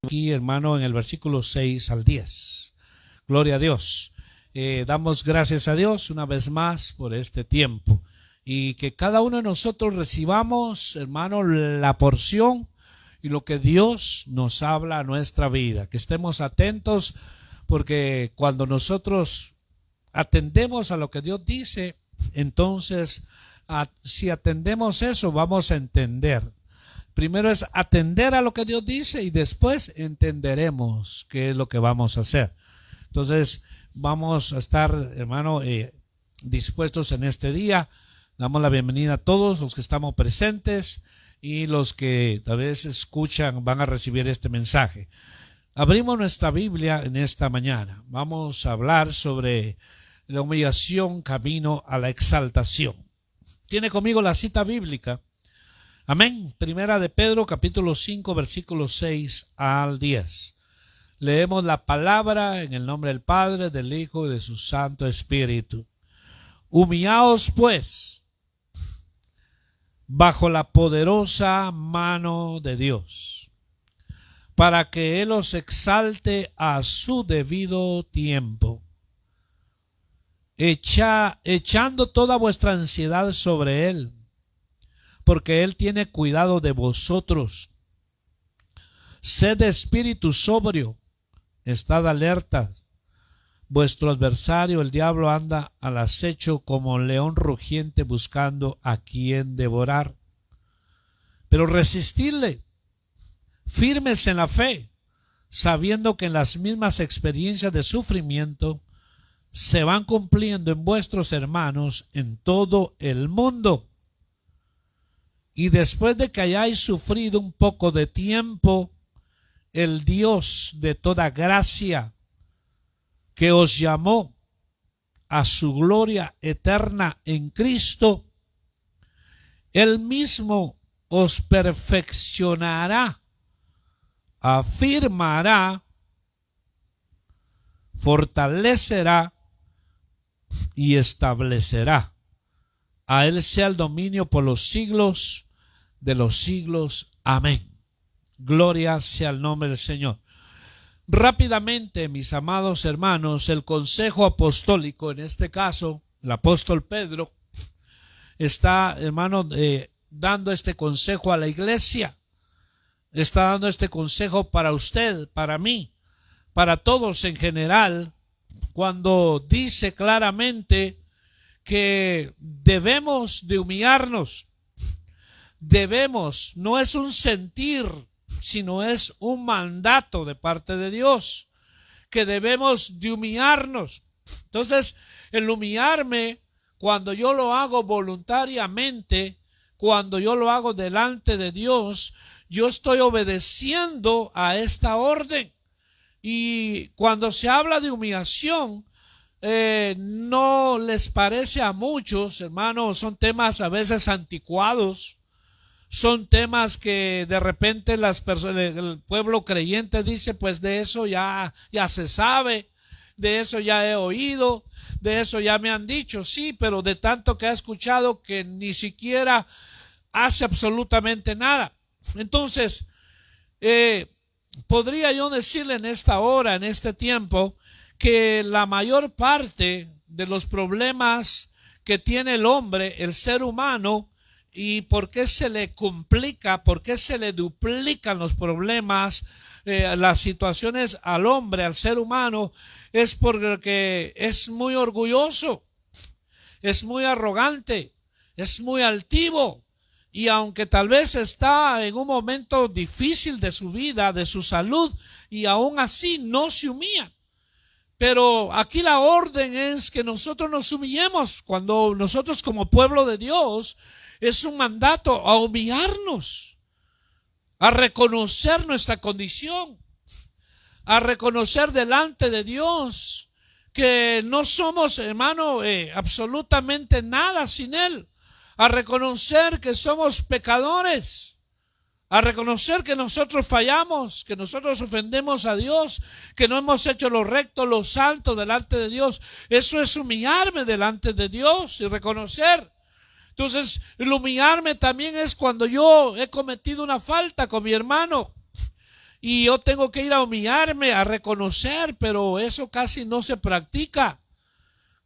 Aquí, hermano, en el versículo 6 al 10. Gloria a Dios. Damos gracias a Dios una vez más por este tiempo. Y que cada uno de nosotros recibamos, hermano, la porción y lo que Dios nos habla a nuestra vida. Que estemos atentos, porque cuando nosotros atendemos a lo que Dios dice, entonces si atendemos eso, vamos a entender. Primero es atender a lo que Dios dice y después entenderemos qué es lo que vamos a hacer. Entonces vamos a estar, hermano, dispuestos en este día. Damos la bienvenida a todos los que estamos presentes y los que tal vez escuchan van a recibir este mensaje. Abrimos nuestra Biblia en esta mañana. Vamos a hablar sobre la humillación camino a la exaltación. Tiene conmigo la cita bíblica. Amén. Primera de Pedro, capítulo 5, versículos 6 al 10. Leemos la palabra en el nombre del Padre, del Hijo y de su Santo Espíritu. Humillaos pues bajo la poderosa mano de Dios, para que Él os exalte a su debido tiempo, echando toda vuestra ansiedad sobre Él, porque Él tiene cuidado de vosotros. Sed de espíritu sobrio, estad alerta. Vuestro adversario, el diablo, anda al acecho como león rugiente buscando a quien devorar. Pero resistidle, firmes en la fe, sabiendo que en las mismas experiencias de sufrimiento se van cumpliendo en vuestros hermanos en todo el mundo. Y después de que hayáis sufrido un poco de tiempo, el Dios de toda gracia, que os llamó a su gloria eterna en Cristo, Él mismo os perfeccionará, afirmará, fortalecerá y establecerá. A Él sea el dominio por los siglos de los siglos. Amén. Gloria sea el nombre del Señor. Rápidamente, mis amados hermanos, el consejo apostólico, en este caso, el apóstol Pedro, está, hermano, dando este consejo a la iglesia. Está dando este consejo para usted, para mí, para todos en general, cuando dice claramente que debemos de humillarnos. Debemos, no es un sentir, sino es un mandato de parte de Dios, que debemos de humillarnos. Entonces, el humillarme, cuando yo lo hago voluntariamente, cuando yo lo hago delante de Dios, yo estoy obedeciendo a esta orden. Y cuando se habla de humillación, no les parece a muchos, hermanos, son temas a veces anticuados. Son temas que de repente el pueblo creyente dice, pues de eso ya se sabe, de eso ya he oído, de eso ya me han dicho. Sí, pero de tanto que ha escuchado que ni siquiera hace absolutamente nada. Entonces, podría yo decirle en esta hora, en este tiempo, que la mayor parte de los problemas que tiene el hombre, el ser humano, y por qué se le complica, por qué se le duplican los problemas, las situaciones al hombre, al ser humano, es porque es muy orgulloso, es muy arrogante, es muy altivo. Y aunque tal vez está en un momento difícil de su vida, de su salud, y aún así no se humilla. Pero aquí la orden es que nosotros nos humillemos. Cuando nosotros como pueblo de Dios, es un mandato a humillarnos, a reconocer nuestra condición, a reconocer delante de Dios que no somos, hermano, absolutamente nada sin Él, a reconocer que somos pecadores, a reconocer que nosotros fallamos, que nosotros ofendemos a Dios, que no hemos hecho lo recto, lo santo delante de Dios. Eso es humillarme delante de Dios y reconocer. Entonces, el humillarme también es cuando yo he cometido una falta con mi hermano y yo tengo que ir a humillarme, a reconocer, pero eso casi no se practica.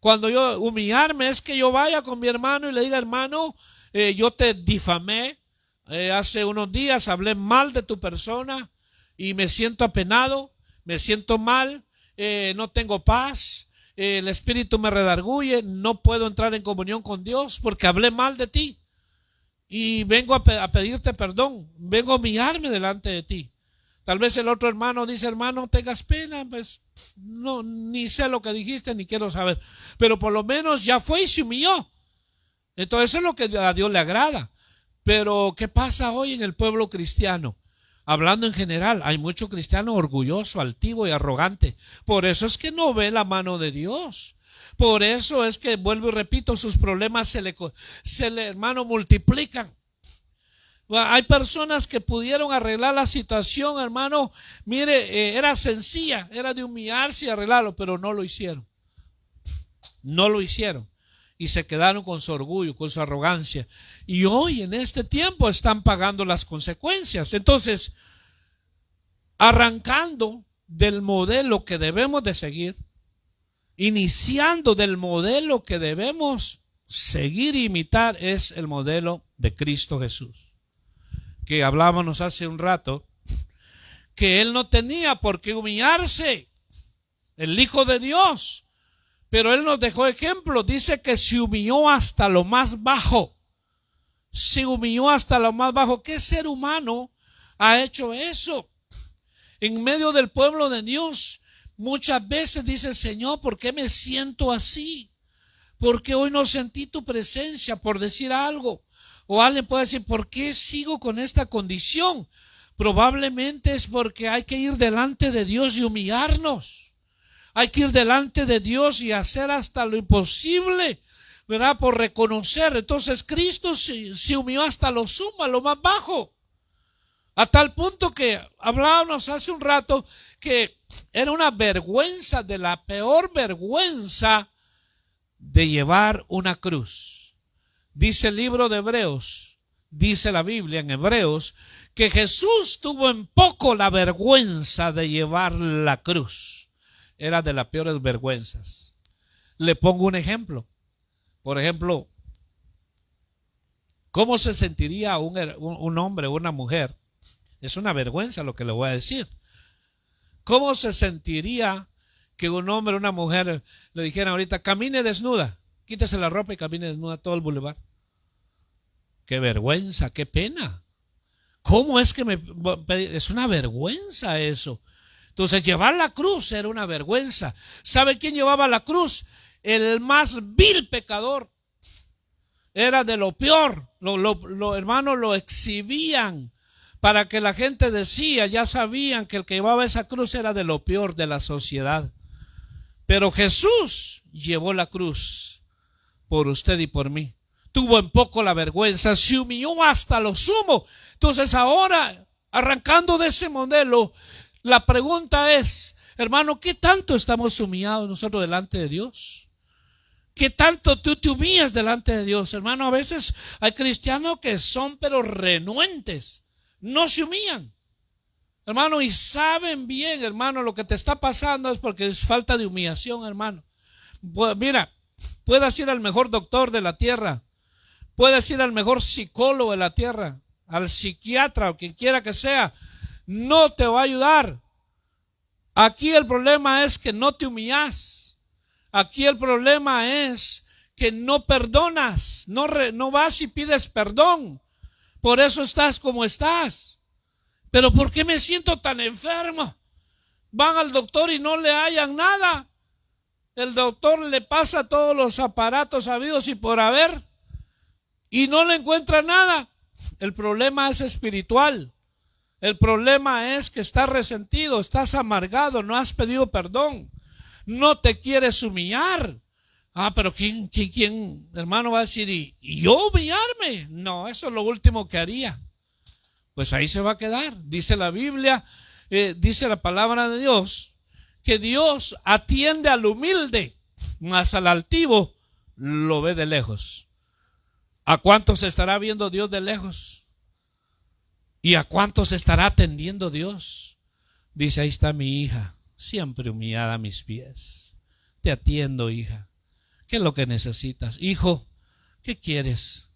Cuando yo humillarme es que yo vaya con mi hermano y le diga, hermano, yo te difamé, hace unos días hablé mal de tu persona y me siento apenado, me siento mal, no tengo paz, el espíritu me redarguye, no puedo entrar en comunión con Dios porque hablé mal de ti y vengo a pedirte perdón, vengo a humillarme delante de ti. Tal vez el otro hermano dice, hermano, no tengas pena, pues no, ni sé lo que dijiste, ni quiero saber, pero por lo menos ya fue y se humilló. Entonces eso es lo que a Dios le agrada. Pero ¿qué pasa hoy en el pueblo cristiano? Hablando en general, hay mucho cristiano orgulloso, altivo y arrogante. Por eso es que no ve la mano de Dios. Por eso es que, vuelvo y repito, sus problemas se le hermano, multiplican. Hay personas que pudieron arreglar la situación, hermano. Mire, era sencilla, era de humillarse y arreglarlo, pero no lo hicieron. No lo hicieron. Y se quedaron con su orgullo, con su arrogancia. Y hoy en este tiempo están pagando las consecuencias. Entonces, arrancando del modelo que debemos de seguir, iniciando del modelo que debemos seguir e imitar, es el modelo de Cristo Jesús, que hablábamos hace un rato, que Él no tenía por qué humillarse, el Hijo de Dios. Pero Él nos dejó ejemplo, dice que se humilló hasta lo más bajo. Se humilló hasta lo más bajo. ¿Qué ser humano ha hecho eso? En medio del pueblo de Dios, muchas veces dice, Señor, ¿por qué me siento así? ¿Por qué hoy no sentí tu presencia? Por decir algo. O alguien puede decir, ¿por qué sigo con esta condición? Probablemente es porque hay que ir delante de Dios y humillarnos. Hay que ir delante de Dios y hacer hasta lo imposible, ¿verdad? Por reconocer. Entonces Cristo se humilló hasta lo sumo, a lo más bajo. A tal punto que hablábamos hace un rato que era una vergüenza, de la peor vergüenza, de llevar una cruz. Dice el libro de Hebreos, dice la Biblia en Hebreos, que Jesús tuvo en poco la vergüenza de llevar la cruz. Era de las peores vergüenzas. Le pongo un ejemplo. Por ejemplo, ¿cómo se sentiría un hombre o una mujer? Es una vergüenza lo que le voy a decir. ¿Cómo se sentiría que un hombre o una mujer le dijeran ahorita, camine desnuda, quítese la ropa y camine desnuda todo el bulevar? Qué vergüenza, qué pena. ¿Cómo es que es una vergüenza eso? Entonces llevar la cruz era una vergüenza. ¿Sabe quién llevaba la cruz? El más vil pecador. Era de lo peor. Hermanos, lo exhibían para que la gente decía, ya sabían que el que llevaba esa cruz era de lo peor de la sociedad. Pero Jesús llevó la cruz por usted y por mí. Tuvo en poco la vergüenza, se humilló hasta lo sumo. Entonces ahora, arrancando de ese modelo, la pregunta es, hermano, ¿qué tanto estamos humillados nosotros delante de Dios? ¿Qué tanto tú te humillas delante de Dios? Hermano, a veces hay cristianos que son pero renuentes, no se humillan. Hermano, y saben bien, hermano, lo que te está pasando es porque es falta de humillación, hermano. Mira, puedes ir al mejor doctor de la tierra, puedes ir al mejor psicólogo de la tierra, al psiquiatra o quien quiera que sea, no te va a ayudar. Aquí el problema es que no te humillas. Aquí el problema es que no perdonas, no vas y pides perdón. Por eso estás como estás. Pero ¿por qué me siento tan enfermo? Van al doctor y no le hallan nada. El doctor le pasa todos los aparatos habidos y por haber y no le encuentra nada. El problema es espiritual. El problema es que estás resentido, estás amargado, no has pedido perdón, no te quieres humillar. Pero ¿quién, hermano, va a decir, ¿y yo humillarme? No, eso es lo último que haría. Pues ahí se va a quedar. Dice la Biblia, dice la palabra de Dios, que Dios atiende al humilde, mas al altivo lo ve de lejos. ¿A cuántos estará viendo Dios de lejos? ¿Y a cuántos estará atendiendo Dios? Dice, ahí está mi hija, siempre humillada a mis pies. Te atiendo, hija. ¿Qué es lo que necesitas? Hijo, ¿qué quieres?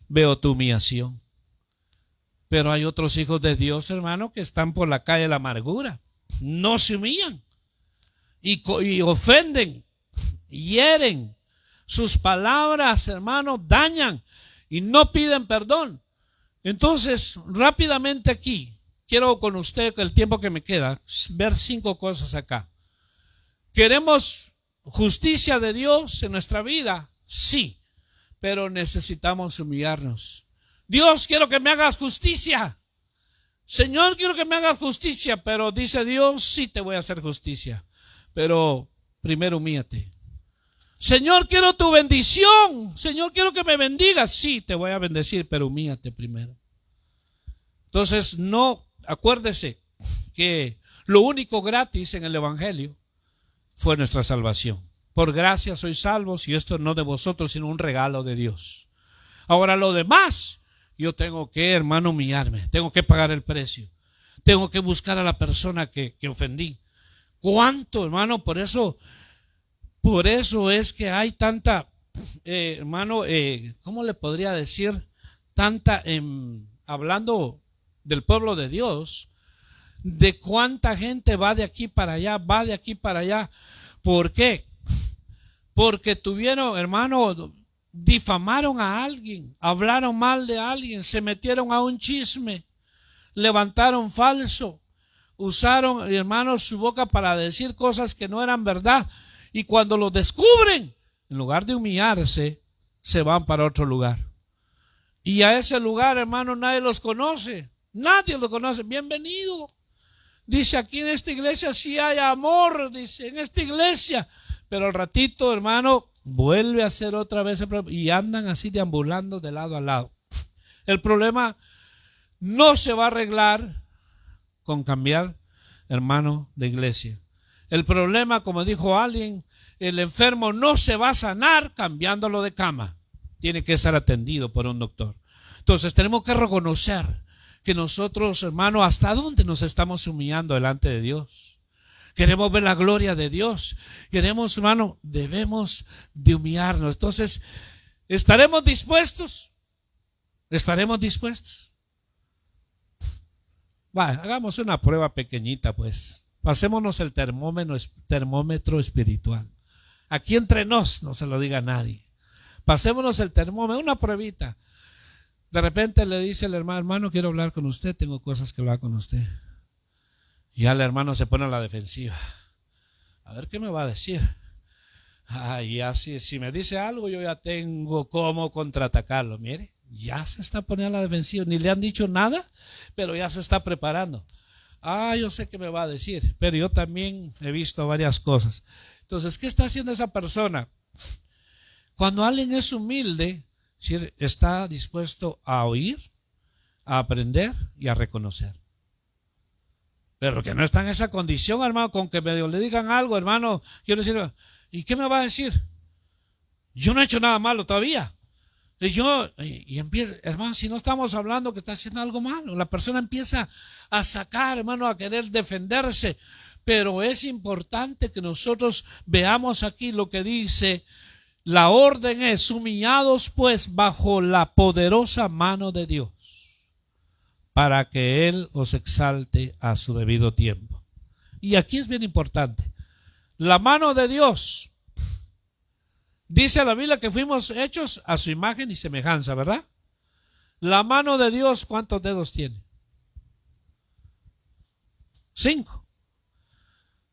Veo tu humillación. Pero hay otros hijos de Dios, hermano, que están por la calle de la amargura. No se humillan y ofenden, hieren. Sus palabras, hermano, dañan y no piden perdón. Entonces, rápidamente aquí, quiero con usted, el tiempo que me queda, ver 5 cosas acá. ¿Queremos justicia de Dios en nuestra vida? Sí, pero necesitamos humillarnos. Dios, quiero que me hagas justicia. Señor, quiero que me hagas justicia, pero dice Dios, sí te voy a hacer justicia, pero primero humíllate. Señor, quiero tu bendición. Señor, quiero que me bendigas. Sí, te voy a bendecir, pero humíllate primero. Entonces, no, acuérdese que lo único gratis en el Evangelio fue nuestra salvación. Por gracia sois salvos, y esto no de vosotros, sino un regalo de Dios. Ahora lo demás, yo tengo que, hermano, humillarme. Tengo que pagar el precio. Tengo que buscar a la persona que ofendí. ¿Cuánto, hermano? Por eso es que hay tanta, hermano, ¿cómo le podría decir? Tanta, hablando del pueblo de Dios, de cuánta gente va de aquí para allá, va de aquí para allá. ¿Por qué? Porque tuvieron, hermano, difamaron a alguien, hablaron mal de alguien, se metieron a un chisme, levantaron falso, usaron, hermanos, su boca para decir cosas que no eran verdad. Y cuando lo descubren, en lugar de humillarse, se van para otro lugar. Y a ese lugar, hermano, nadie los conoce. Nadie los conoce. Bienvenido. Dice, aquí en esta iglesia sí hay amor. Dice, en esta iglesia. Pero al ratito, hermano, vuelve a hacer otra vez el problema. Y andan así deambulando de lado a lado. El problema no se va a arreglar con cambiar, hermano, de iglesia. El problema, como dijo alguien, el enfermo no se va a sanar cambiándolo de cama. Tiene que ser atendido por un doctor. Entonces tenemos que reconocer que nosotros, hermano, hasta dónde nos estamos humillando delante de Dios. Queremos ver la gloria de Dios. Queremos, hermano, debemos de humillarnos. Entonces, ¿estaremos dispuestos? ¿Estaremos dispuestos? Bueno, hagamos una prueba pequeñita, pues. Pasémonos el termómetro espiritual. Aquí entre nos, no se lo diga a nadie. Pasémonos el termómetro, una pruebita. De repente le dice el hermano, quiero hablar con usted, tengo cosas que hablar con usted. Y ya el hermano se pone a la defensiva. A ver qué me va a decir. Y así, si me dice algo, yo ya tengo cómo contraatacarlo. Mire, ya se está poniendo a la defensiva. Ni le han dicho nada, pero ya se está preparando. Yo sé qué me va a decir, pero yo también he visto varias cosas. Entonces, ¿qué está haciendo esa persona? Cuando alguien es humilde, está dispuesto a oír, a aprender y a reconocer. Pero que no está en esa condición, hermano, con que medio le digan algo, hermano, quiero decir, ¿y qué me va a decir? Yo no he hecho nada malo todavía. Y empieza, hermano, si no estamos hablando que está haciendo algo malo, la persona empieza a sacar, hermano, a querer defenderse. Pero es importante que nosotros veamos aquí lo que dice. La orden es: humillados pues bajo la poderosa mano de Dios, para que Él os exalte a su debido tiempo. Y aquí es bien importante. La mano de Dios. Dice la Biblia que fuimos hechos a su imagen y semejanza, ¿verdad? La mano de Dios, ¿cuántos dedos tiene? 5.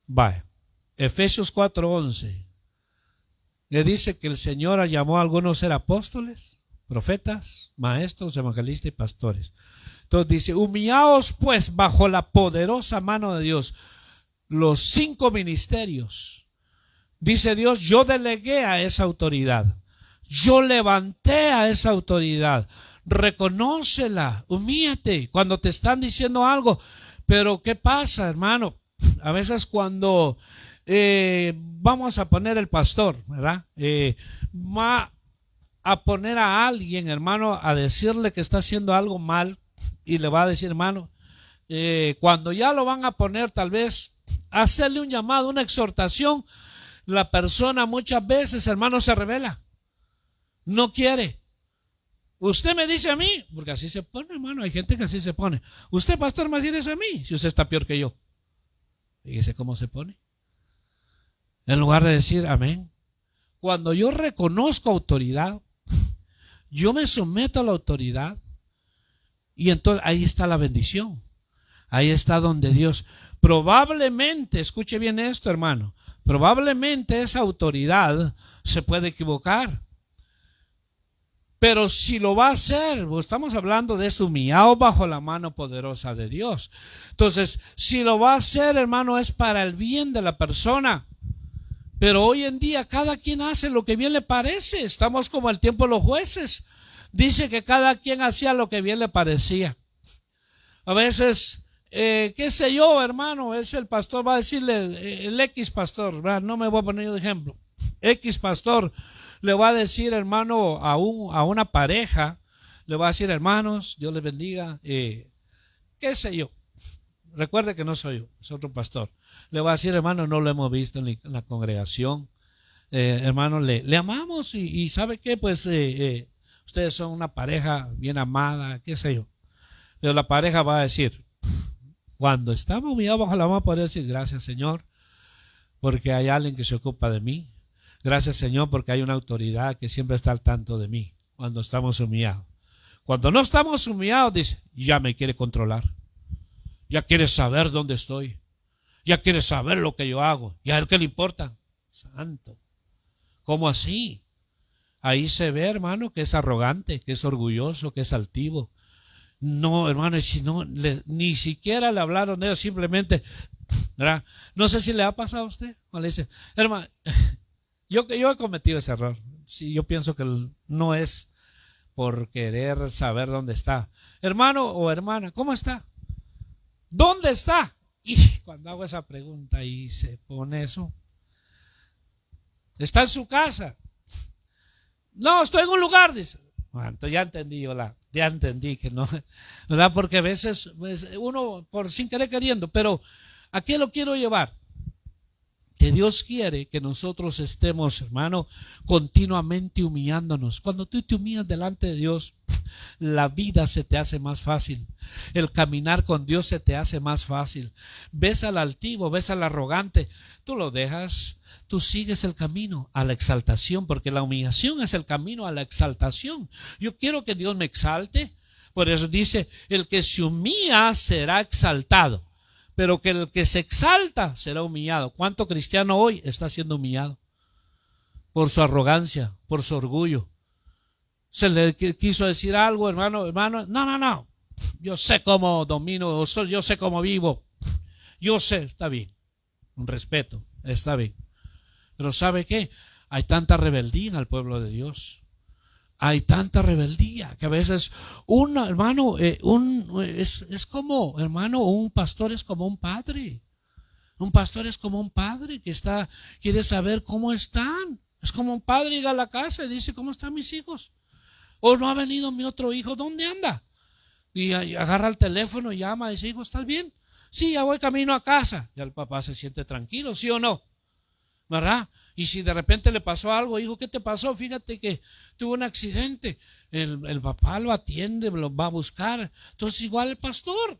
Vaya. Efesios 4:11. Le dice que el Señor llamó a algunos ser apóstoles, profetas, maestros, evangelistas y pastores. Entonces dice: humillaos pues bajo la poderosa mano de Dios. Los 5 ministerios. Dice Dios, yo delegué a esa autoridad. Yo levanté a esa autoridad. Reconócela, humíllate cuando te están diciendo algo. Pero ¿qué pasa, hermano? A veces cuando vamos a poner el pastor, ¿verdad? Va a poner a alguien, hermano, a decirle que está haciendo algo mal, y le va a decir: hermano, cuando ya lo van a poner tal vez a hacerle un llamado, una exhortación, la persona muchas veces, hermano, se revela, no quiere. Usted me dice a mí, porque así se pone, hermano, hay gente que así se pone. Usted, pastor, me dice eso a mí, si usted está peor que yo. Fíjese cómo se pone. En lugar de decir amén. Cuando yo reconozco autoridad, yo me someto a la autoridad, y entonces ahí está la bendición. Ahí está donde Dios, probablemente, escuche bien esto, hermano, probablemente esa autoridad se puede equivocar. Pero si lo va a hacer, estamos hablando de eso, humillado bajo la mano poderosa de Dios. Entonces, si lo va a hacer, hermano, es para el bien de la persona. Pero hoy en día cada quien hace lo que bien le parece. Estamos como el tiempo de los jueces. Dice que cada quien hacía lo que bien le parecía. A veces, qué sé yo, hermano, es el pastor, va a decirle, el X pastor, ¿verdad? No me voy a poner de ejemplo. X pastor le va a decir, hermano, a una pareja, le va a decir, hermanos, Dios les bendiga, qué sé yo. Recuerde que no soy yo, es otro pastor. Le va a decir, hermano, no lo hemos visto en la congregación. Hermano, le amamos y ¿sabe qué? Pues ustedes son una pareja bien amada, qué sé yo. Pero la pareja va a decir, cuando estamos humillados bajo la mano, podría decir, gracias, Señor, porque hay alguien que se ocupa de mí. Gracias, Señor, porque hay una autoridad que siempre está al tanto de mí cuando estamos humillados. Cuando no estamos humillados, dice, ya me quiere controlar. Ya quiere saber dónde estoy. Ya quiere saber lo que yo hago. ¿Y a él qué le importa? Santo. ¿Cómo así? Ahí se ve, hermano, que es arrogante, que es orgulloso, que es altivo. No, hermano, si no, ni siquiera le hablaron de ellos, simplemente, ¿verdad? No sé si le ha pasado a usted. O le dice, hermano, yo he cometido ese error. Sí, yo pienso que no es por querer saber dónde está. Hermano o hermana, ¿cómo está? ¿Dónde está? Y cuando hago esa pregunta y se pone eso, está en su casa. No, estoy en un lugar, dice. Bueno, entonces ya entendí que no, ¿verdad? Porque a veces pues, uno por sin querer queriendo, pero ¿a qué lo quiero llevar? Que Dios quiere que nosotros estemos, hermano, continuamente humillándonos. Cuando tú te humillas delante de Dios, la vida se te hace más fácil. El caminar con Dios se te hace más fácil. Ves al altivo, ves al arrogante, tú lo dejas, tú sigues el camino a la exaltación, porque la humillación es el camino a la exaltación. Yo quiero que Dios me exalte, por eso dice, el que se humilla será exaltado. Pero que el que se exalta será humillado. ¿Cuánto cristiano hoy está siendo humillado? Por su arrogancia, por su orgullo. Se le quiso decir algo, hermano, no. Yo sé cómo domino, yo sé cómo vivo. Yo sé, está bien. Un respeto, está bien. Pero ¿sabe qué? Hay tanta rebeldía en el pueblo de Dios. Hay tanta rebeldía que a veces hermano, es como, hermano, un pastor es como un padre. Un pastor es como un padre que quiere saber cómo están. Es como un padre llega a la casa y dice, ¿cómo están mis hijos? O no ha venido mi otro hijo, ¿dónde anda? Y agarra el teléfono y llama y dice, hijo, ¿estás bien? Sí, ya voy camino a casa. Ya el papá se siente tranquilo, ¿sí o no? ¿Verdad? Y si de repente le pasó algo, hijo, ¿qué te pasó? Fíjate que tuvo un accidente. El papá lo atiende, lo va a buscar. Entonces igual el pastor,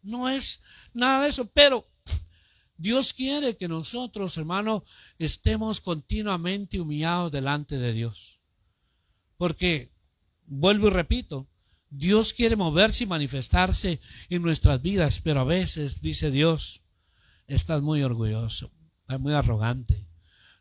no es nada de eso, pero Dios quiere que nosotros, hermano, estemos continuamente humillados delante de Dios. Porque, vuelvo y repito, Dios quiere moverse y manifestarse en nuestras vidas, pero a veces, dice Dios, estás muy orgulloso, estás muy arrogante.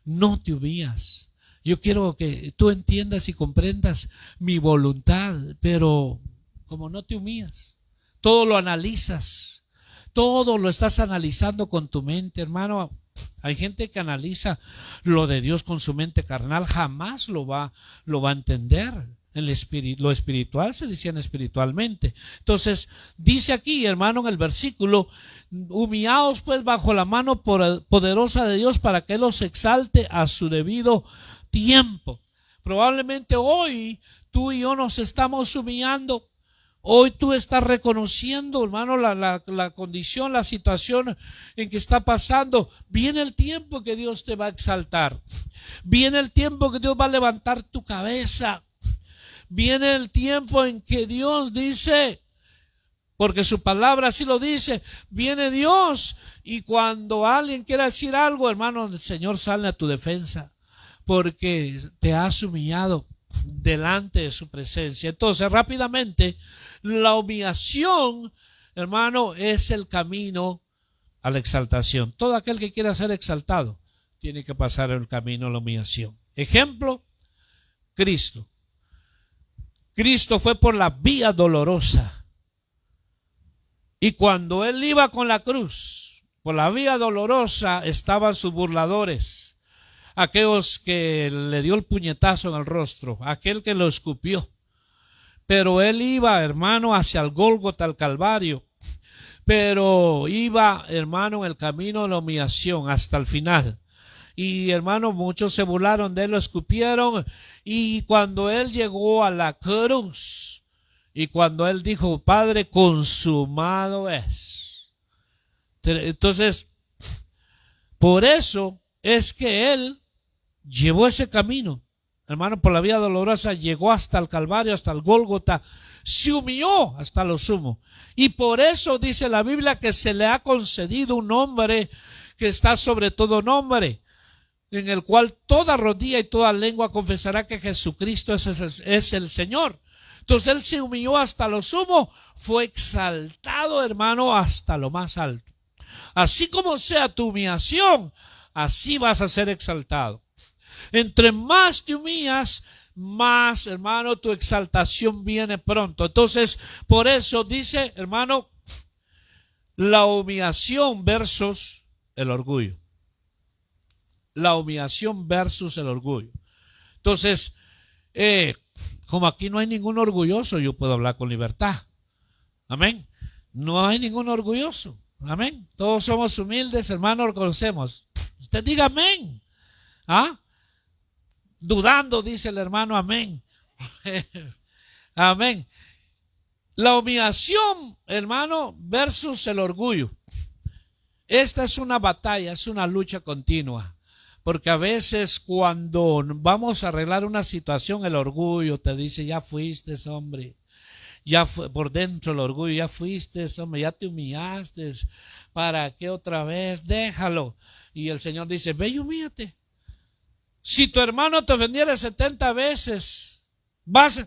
No te humillas. Yo quiero que tú entiendas y comprendas mi voluntad, pero como no te humillas, todo lo analizas, todo lo estás analizando con tu mente, hermano. Hay gente que analiza lo de Dios con su mente carnal, jamás lo va a entender. Lo espiritual se decían espiritualmente. Entonces dice aquí, hermano, en el versículo, humillaos pues bajo la mano poderosa de Dios para que Él los exalte a su debido tiempo. Probablemente hoy tú y yo nos estamos humillando Hoy tú estás reconociendo, hermano, la condición, la situación en que está pasando. Viene el tiempo que Dios te va a exaltar. Viene el tiempo que Dios va a levantar tu cabeza. Viene el tiempo en que Dios dice, porque su palabra así lo dice, viene Dios y cuando alguien quiera decir algo, hermano, el Señor sale a tu defensa porque te has humillado delante de su presencia. Entonces, rápidamente, la humillación, hermano, es el camino a la exaltación. Todo aquel que quiera ser exaltado tiene que pasar el camino a la humillación. Ejemplo, Cristo. Cristo fue por la vía dolorosa. Y cuando él iba con la cruz, por la vía dolorosa estaban sus burladores, aquellos que le dio el puñetazo en el rostro, aquel que lo escupió. Pero él iba, hermano, hacia el Gólgota, al Calvario. Pero iba, hermano, en el camino de la humillación hasta el final. Y, hermano, muchos se burlaron de él, lo escupieron. Y cuando él llegó a la cruz, y cuando él dijo, Padre, consumado es. Entonces, por eso es que él llevó ese camino, hermano, por la vía dolorosa, llegó hasta el Calvario, hasta el Gólgota, se humilló hasta lo sumo. Y por eso dice la Biblia que se le ha concedido un nombre que está sobre todo nombre, en el cual toda rodilla y toda lengua confesará que Jesucristo es el Señor. Entonces él se humilló hasta lo sumo, fue exaltado, hermano, hasta lo más alto. Así como sea tu humillación, así vas a ser exaltado. Entre más te humillas, más, hermano, tu exaltación viene pronto. Entonces, por eso dice, hermano, la humillación versus el orgullo. La humillación versus el orgullo. Entonces, como aquí no hay ningún orgulloso, yo puedo hablar con libertad. Amén. No hay ningún orgulloso. Amén. Todos somos humildes, hermano, lo conocemos. Usted diga amén. ¿Ah? Dudando, dice el hermano, amén. Amén. La humillación, hermano, versus el orgullo. Esta es una batalla, es una lucha continua. Porque a veces cuando vamos a arreglar una situación, el orgullo te dice, ya fuiste, hombre. Ya fue por dentro el orgullo, ya fuiste, hombre, ya te humillaste. ¿Para qué otra vez? Déjalo. Y el Señor dice, ve y humíllate. Si tu hermano te ofendiera 70 veces, vas.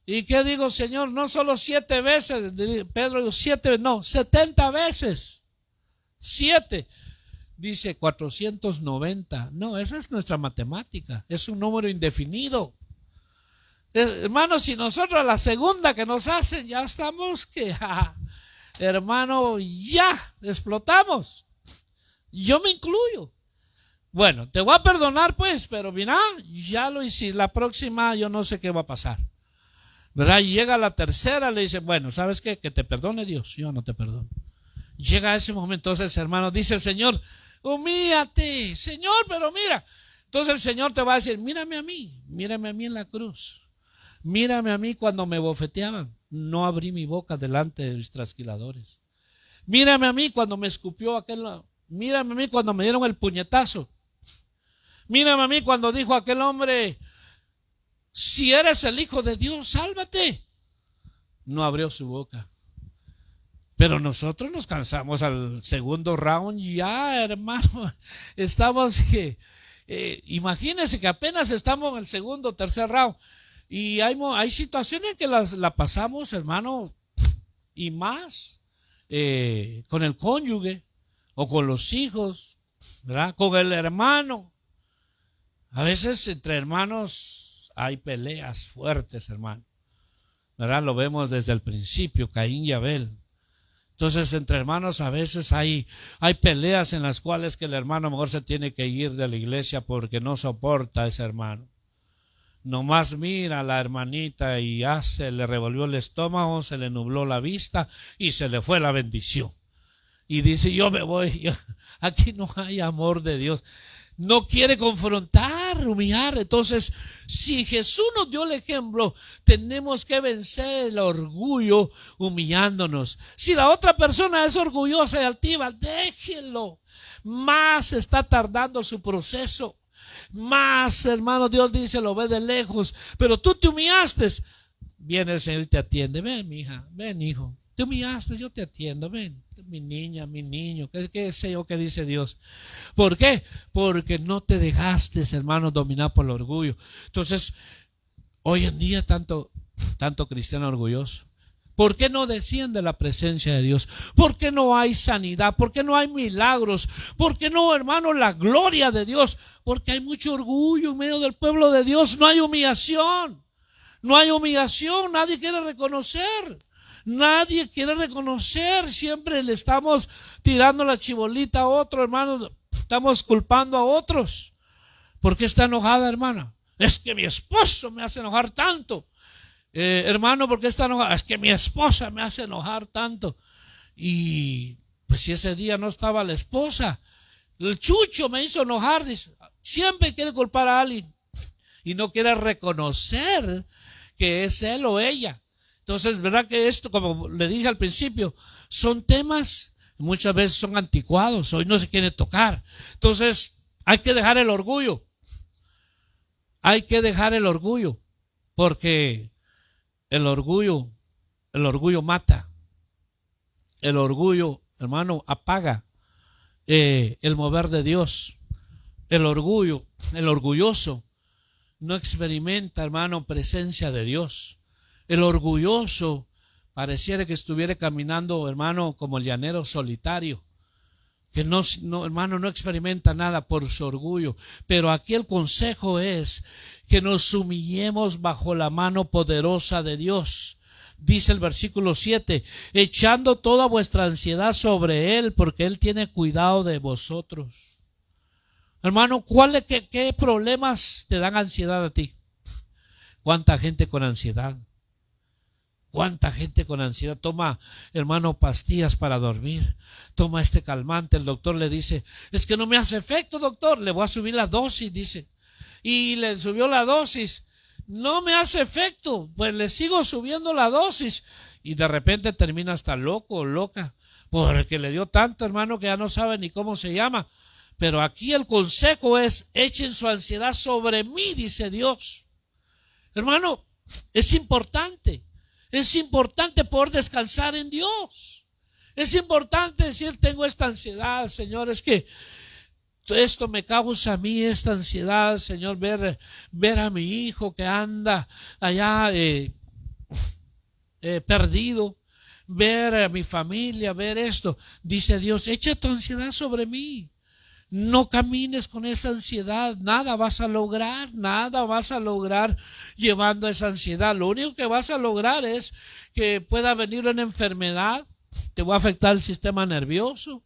¿Y qué digo, Señor? No solo 7 veces, Pedro, 7, no, 70 veces. 7. Dice 490. No, esa es nuestra matemática. Es un número indefinido. Hermano, si nosotros a la segunda que nos hacen, ya estamos que, hermano, ya explotamos. Yo me incluyo. Bueno, te voy a perdonar pues, pero mira, ya lo hice. La próxima yo no sé qué va a pasar, ¿verdad? Y llega la tercera, le dice, bueno, ¿sabes qué? Que te perdone Dios, yo no te perdono. Llega ese momento, entonces, hermano, dice el Señor, humíllate, Señor, pero mira. Entonces el Señor te va a decir, mírame a mí en la cruz. Mírame a mí cuando me bofeteaban, no abrí mi boca delante de mis trasquiladores. Mírame a mí cuando me escupió aquel, mírame a mí cuando me dieron el puñetazo. Mírame a mí cuando dijo aquel hombre, si eres el Hijo de Dios, sálvate. No abrió su boca. Pero nosotros nos cansamos al segundo round, ya, hermano, estamos que, imagínense que apenas estamos en el segundo o tercer round. Y hay situaciones que la pasamos, hermano, y más con el cónyuge o con los hijos, ¿verdad? Con el hermano. A veces entre hermanos hay peleas fuertes, hermano, ¿verdad? Lo vemos desde el principio, Caín y Abel. Entonces entre hermanos a veces hay peleas en las cuales que el hermano a lo mejor se tiene que ir de la iglesia porque no soporta a ese hermano. Nomás mira a la hermanita y ya se le revolvió el estómago, se le nubló la vista y se le fue la bendición. Y dice, yo me voy, aquí no hay amor de Dios. no quiere confrontar, humillar. Entonces, si Jesús nos dio el ejemplo, tenemos que vencer el orgullo humillándonos. Si la otra persona es orgullosa y altiva, déjenlo. Más está tardando su proceso. Más, hermano, Dios dice, lo ve de lejos. Pero tú te humillaste. Viene el Señor y te atiende. Ven, mi hija, ven, hijo. Te humillaste, yo te atiendo. Ven, mi niña, mi niño. ¿Qué sé yo qué dice Dios? ¿Por qué? Porque no te dejaste, hermano, dominar por el orgullo. Entonces, hoy en día tanto cristiano orgulloso. ¿Por qué no desciende la presencia de Dios? ¿Por qué no hay sanidad? ¿Por qué no hay milagros? ¿Por qué no, hermano, la gloria de Dios? Porque hay mucho orgullo en medio del pueblo de Dios. No hay humillación. No hay humillación. Nadie quiere reconocer. Nadie quiere reconocer. Siempre le estamos tirando la chibolita a otro, hermano. Estamos culpando a otros. ¿Por qué está enojada, hermana? Es que mi esposo me hace enojar tanto. Hermano, ¿por qué está enojada? Es que mi esposa me hace enojar tanto. Y pues si ese día no estaba la esposa, el chucho me hizo enojar. Dice, siempre quiere culpar a alguien y no quiere reconocer que es él o ella. Entonces, verdad que esto, como le dije al principio, son temas muchas veces son anticuados, hoy no se quiere tocar. Entonces, hay que dejar el orgullo. Hay que dejar el orgullo, porque el orgullo mata. El orgullo, hermano, apaga el mover de Dios. El orgulloso no experimenta, hermano, presencia de Dios. El orgulloso pareciera que estuviera caminando, hermano, como el llanero solitario, que no, hermano, no experimenta nada por su orgullo. Pero aquí el consejo es que nos humillemos bajo la mano poderosa de Dios. Dice el versículo 7, echando toda vuestra ansiedad sobre Él, porque Él tiene cuidado de vosotros. Hermano, ¿qué problemas te dan ansiedad a ti? ¿Cuánta gente con ansiedad? ¿Cuánta gente con ansiedad toma, hermano, pastillas para dormir? Toma este calmante. El doctor le dice, es que no me hace efecto, doctor. Le voy a subir la dosis, dice. Y le subió la dosis. No me hace efecto. Pues le sigo subiendo la dosis. Y de repente termina hasta loco o loca. Porque le dio tanto, hermano, que ya no sabe ni cómo se llama. Pero aquí el consejo es, echen su ansiedad sobre mí, dice Dios. Hermano, es importante. Es importante poder descansar en Dios. Es importante decir, tengo esta ansiedad, Señor, es que esto me causa a mí esta ansiedad, Señor, ver a mi hijo que anda allá perdido, ver a mi familia, ver esto. Dice Dios, echa tu ansiedad sobre mí. No camines con esa ansiedad, nada vas a lograr llevando esa ansiedad. Lo único que vas a lograr es que pueda venir una enfermedad, te va a afectar el sistema nervioso,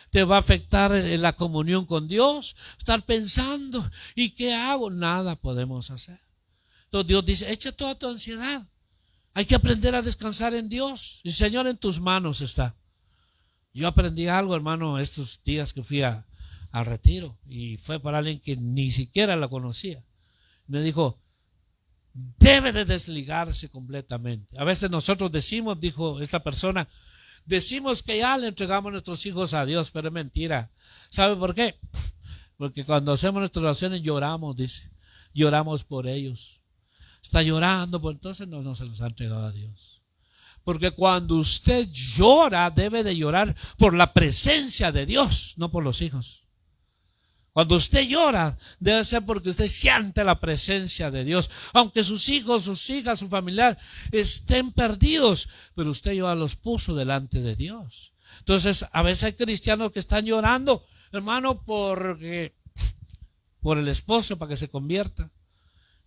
te va a afectar la comunión con Dios, estar pensando, ¿y qué hago? Nada podemos hacer. Entonces Dios dice, echa toda tu ansiedad. Hay que aprender a descansar en Dios. Y Señor, en tus manos está. Yo aprendí algo, hermano, estos días que fui al retiro, y fue para alguien que ni siquiera la conocía. Me dijo, debe de desligarse completamente. A veces nosotros decimos, dijo esta persona, decimos que ya le entregamos nuestros hijos a Dios, pero es mentira. ¿Sabe por qué? Porque cuando hacemos nuestras oraciones lloramos, dice, lloramos por ellos. Está llorando, pues entonces no se los ha entregado a Dios. Porque cuando usted llora, debe de llorar por la presencia de Dios, no por los hijos. Cuando usted llora, debe ser porque usted siente la presencia de Dios. Aunque sus hijos, sus hijas, su familiar estén perdidos, pero usted ya los puso delante de Dios. Entonces, a veces hay cristianos que están llorando, hermano, por el esposo para que se convierta.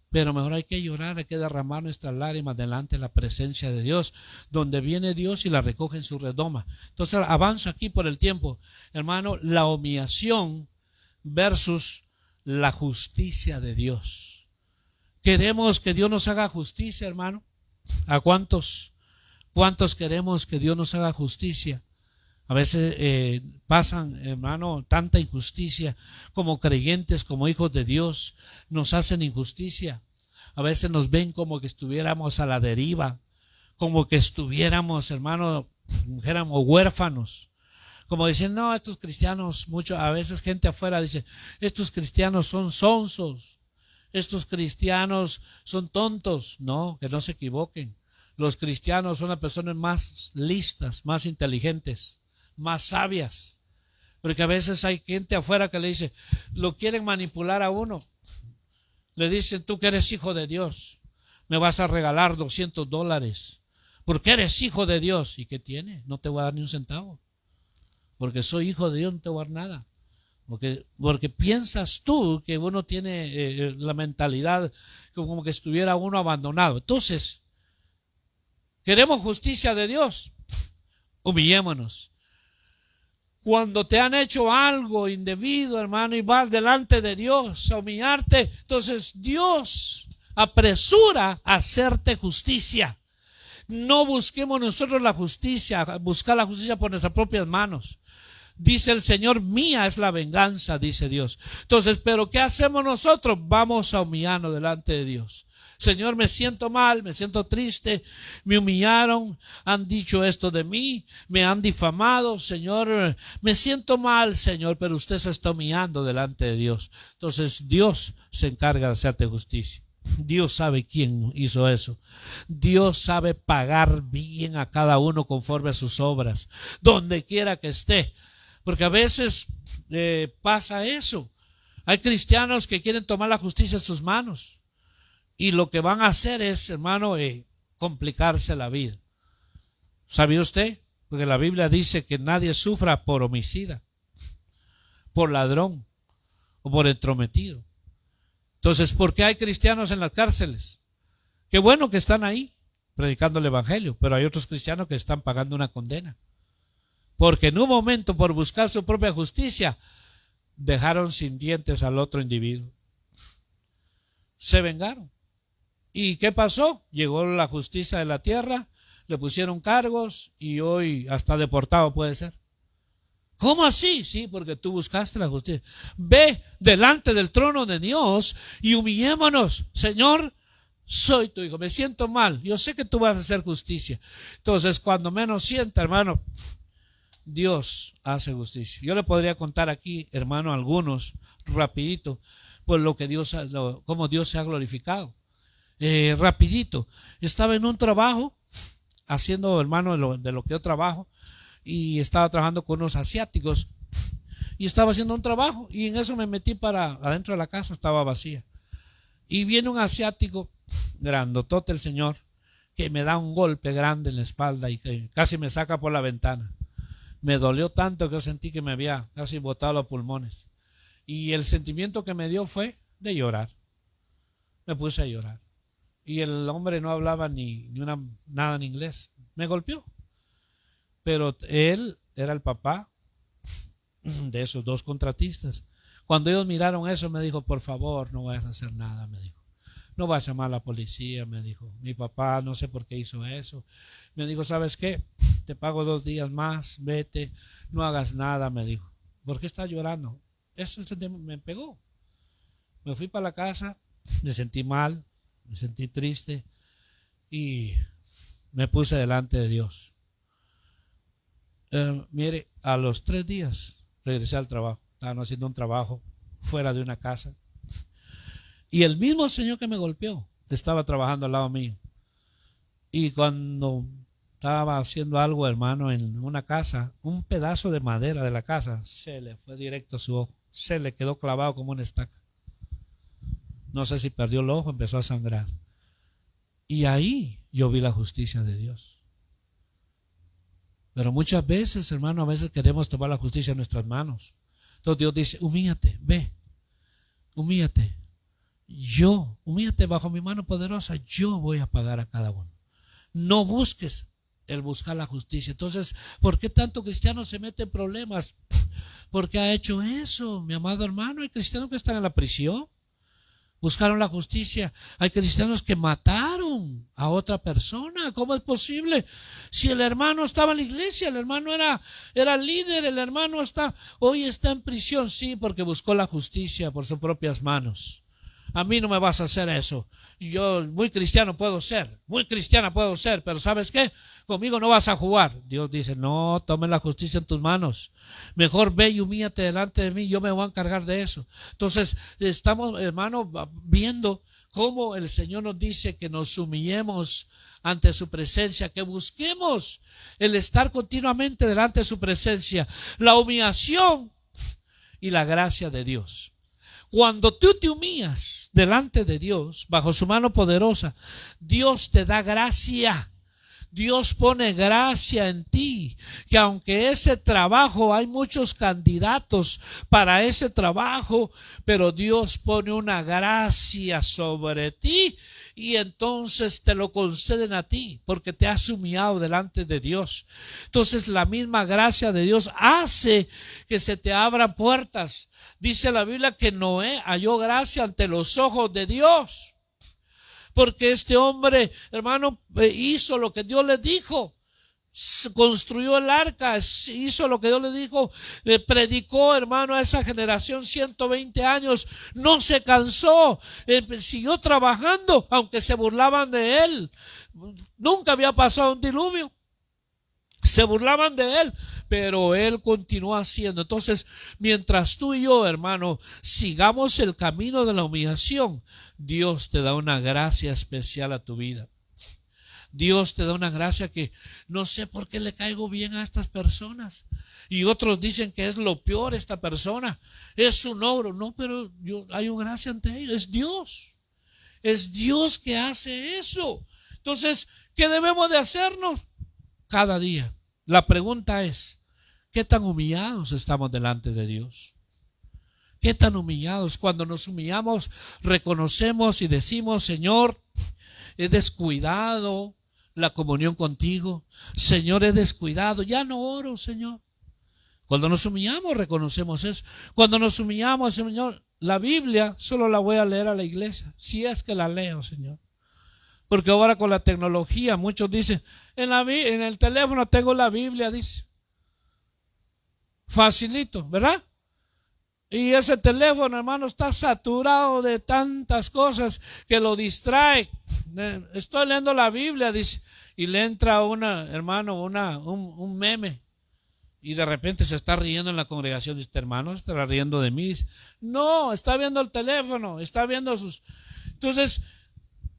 Pero mejor hay que llorar, hay que derramar nuestras lágrimas delante de la presencia de Dios, donde viene Dios y la recoge en su redoma. Entonces, avanzo aquí por el tiempo. Hermano, la humillación versus la justicia de Dios. ¿Queremos que Dios nos haga justicia, hermano? ¿A cuántos queremos que Dios nos haga justicia? A veces pasan, hermano, tanta injusticia. Como creyentes, como hijos de Dios, nos hacen injusticia. A veces nos ven como que estuviéramos a la deriva, como que estuviéramos, hermano, éramos huérfanos. Como dicen, no, estos cristianos, a veces gente afuera dice, estos cristianos son sonsos, estos cristianos son tontos. No, que no se equivoquen. Los cristianos son las personas más listas, más inteligentes, más sabias. Porque a veces hay gente afuera que le dice, lo quieren manipular a uno. Le dicen, tú que eres hijo de Dios, me vas a regalar $200 porque eres hijo de Dios. ¿Y qué tiene? No te voy a dar ni un centavo. Porque soy hijo de Dios, no te voy a dar nada. Porque piensas tú que uno tiene la mentalidad como que estuviera uno abandonado. Entonces, queremos justicia de Dios, humillémonos. Cuando te han hecho algo indebido, hermano, y vas delante de Dios a humillarte, entonces Dios apresura a hacerte justicia. No busquemos nosotros la justicia, buscar la justicia por nuestras propias manos. Dice el Señor, mía es la venganza, dice Dios. Entonces, ¿pero qué hacemos nosotros? Vamos a humillarnos delante de Dios. Señor, me siento mal, me siento triste, me humillaron, han dicho esto de mí, me han difamado, Señor, me siento mal, Señor, pero usted se está humillando delante de Dios. Entonces Dios se encarga de hacerte justicia. Dios sabe quién hizo eso. Dios sabe pagar bien a cada uno conforme a sus obras, donde quiera que esté. Porque a veces pasa eso. Hay cristianos que quieren tomar la justicia en sus manos. Y lo que van a hacer es, hermano, complicarse la vida. ¿Sabía usted? Porque la Biblia dice que nadie sufra por homicida, por ladrón o por entrometido. Entonces, ¿por qué hay cristianos en las cárceles? Qué bueno que están ahí predicando el evangelio, pero hay otros cristianos que están pagando una condena. Porque en un momento, por buscar su propia justicia, dejaron sin dientes al otro individuo. Se vengaron. ¿Y qué pasó? Llegó la justicia de la tierra, le pusieron cargos y hoy hasta deportado puede ser. ¿Cómo así? Sí, porque tú buscaste la justicia. Ve delante del trono de Dios y humillémonos. Señor, soy tu hijo, me siento mal, yo sé que tú vas a hacer justicia. Entonces, cuando menos sienta, hermano, Dios hace justicia. Yo le podría contar aquí, hermano, algunos, rapidito, por lo que Dios, cómo Dios se ha glorificado. Rapidito, estaba en un trabajo haciendo, hermano, de lo que yo trabajo, y estaba trabajando con unos asiáticos y estaba haciendo un trabajo y en eso me metí para adentro de la casa, estaba vacía, y viene un asiático grandotote, el señor, que me da un golpe grande en la espalda y que casi me saca por la ventana. Me dolió tanto que yo sentí que me había casi botado los pulmones, y el sentimiento que me dio fue de llorar. Me puse a llorar. Y el hombre no hablaba nada en inglés. Me golpeó. Pero él era el papá de esos dos contratistas. Cuando ellos miraron eso, me dijo, por favor, no vayas a hacer nada, me dijo. No vas a llamar a la policía, me dijo. Mi papá no sé por qué hizo eso. Me dijo, ¿sabes qué? Te pago 2 días más, vete, no hagas nada, me dijo. ¿Por qué estás llorando? Eso me pegó. Me fui para la casa, me sentí mal, me sentí triste y me puse delante de Dios. Mire, a los 3 días regresé al trabajo. Estaban haciendo un trabajo fuera de una casa. Y el mismo señor que me golpeó estaba trabajando al lado mío. Y cuando estaba haciendo algo, hermano, en una casa, un pedazo de madera de la casa se le fue directo a su ojo. Se le quedó clavado como una estaca. No sé si perdió el ojo, empezó a sangrar. Y ahí yo vi la justicia de Dios. Pero muchas veces, hermano, a veces queremos tomar la justicia en nuestras manos. Entonces Dios dice, humíllate, ve, humíllate. Humíllate bajo mi mano poderosa, yo voy a pagar a cada uno. No busques el buscar la justicia. Entonces, ¿por qué tanto cristiano se mete en problemas? ¿Por qué ha hecho eso, mi amado hermano? Hay cristianos que están en la prisión buscaron la justicia. Hay cristianos que mataron a otra persona. ¿Cómo es posible? Si el hermano estaba en la iglesia, el hermano era líder, el hermano hoy está en prisión, sí, porque buscó la justicia por sus propias manos. A mí no me vas a hacer eso. Yo muy cristiano puedo ser, muy cristiana puedo ser, pero ¿sabes qué? Conmigo no vas a jugar. Dios dice, no, tome la justicia en tus manos. Mejor ve y humíllate delante de mí, yo me voy a encargar de eso. Entonces, estamos, hermano, viendo cómo el Señor nos dice que nos humillemos ante su presencia, que busquemos el estar continuamente delante de su presencia, la humillación y la gracia de Dios. Cuando tú te humillas delante de Dios, bajo su mano poderosa, Dios te da gracia. Dios pone gracia en ti, que aunque ese trabajo, hay muchos candidatos para ese trabajo, pero Dios pone una gracia sobre ti y entonces te lo conceden a ti porque te has humillado delante de Dios. Entonces la misma gracia de Dios hace que se te abran puertas. Dice la Biblia que Noé halló gracia ante los ojos de Dios. Porque este hombre, hermano, hizo lo que Dios le dijo. Construyó el arca, hizo lo que Dios le dijo, predicó, hermano, a esa generación 120 años, no se cansó, siguió trabajando, aunque se burlaban de él. Nunca había pasado un diluvio, se burlaban de él, pero él continuó haciendo. Entonces, mientras tú y yo, hermano, sigamos el camino de la humillación, Dios te da una gracia especial a tu vida. Dios te da una gracia que no sé por qué le caigo bien a estas personas. Y otros dicen que es lo peor esta persona. Es un ogro. No, pero hay una gracia ante ellos. Es Dios. Es Dios que hace eso. Entonces, ¿qué debemos de hacernos? Cada día. La pregunta es, ¿qué tan humillados estamos delante de Dios? ¿Qué tan humillados? Cuando nos humillamos, reconocemos y decimos, Señor, he descuidado la comunión contigo. Señor, he descuidado, ya no oro, Señor. Cuando nos humillamos, reconocemos eso. Cuando nos humillamos, Señor, la Biblia solo la voy a leer a la iglesia, si es que la leo, Señor. Porque ahora con la tecnología, muchos dicen, en el teléfono tengo la Biblia, dice. Facilito, ¿verdad? Y ese teléfono, hermano, está saturado de tantas cosas que lo distrae. Estoy leyendo la Biblia, dice, y le entra un meme. Y de repente se está riendo en la congregación. Dice, hermano, estará riendo de mí. No, está viendo el teléfono, está viendo sus... Entonces,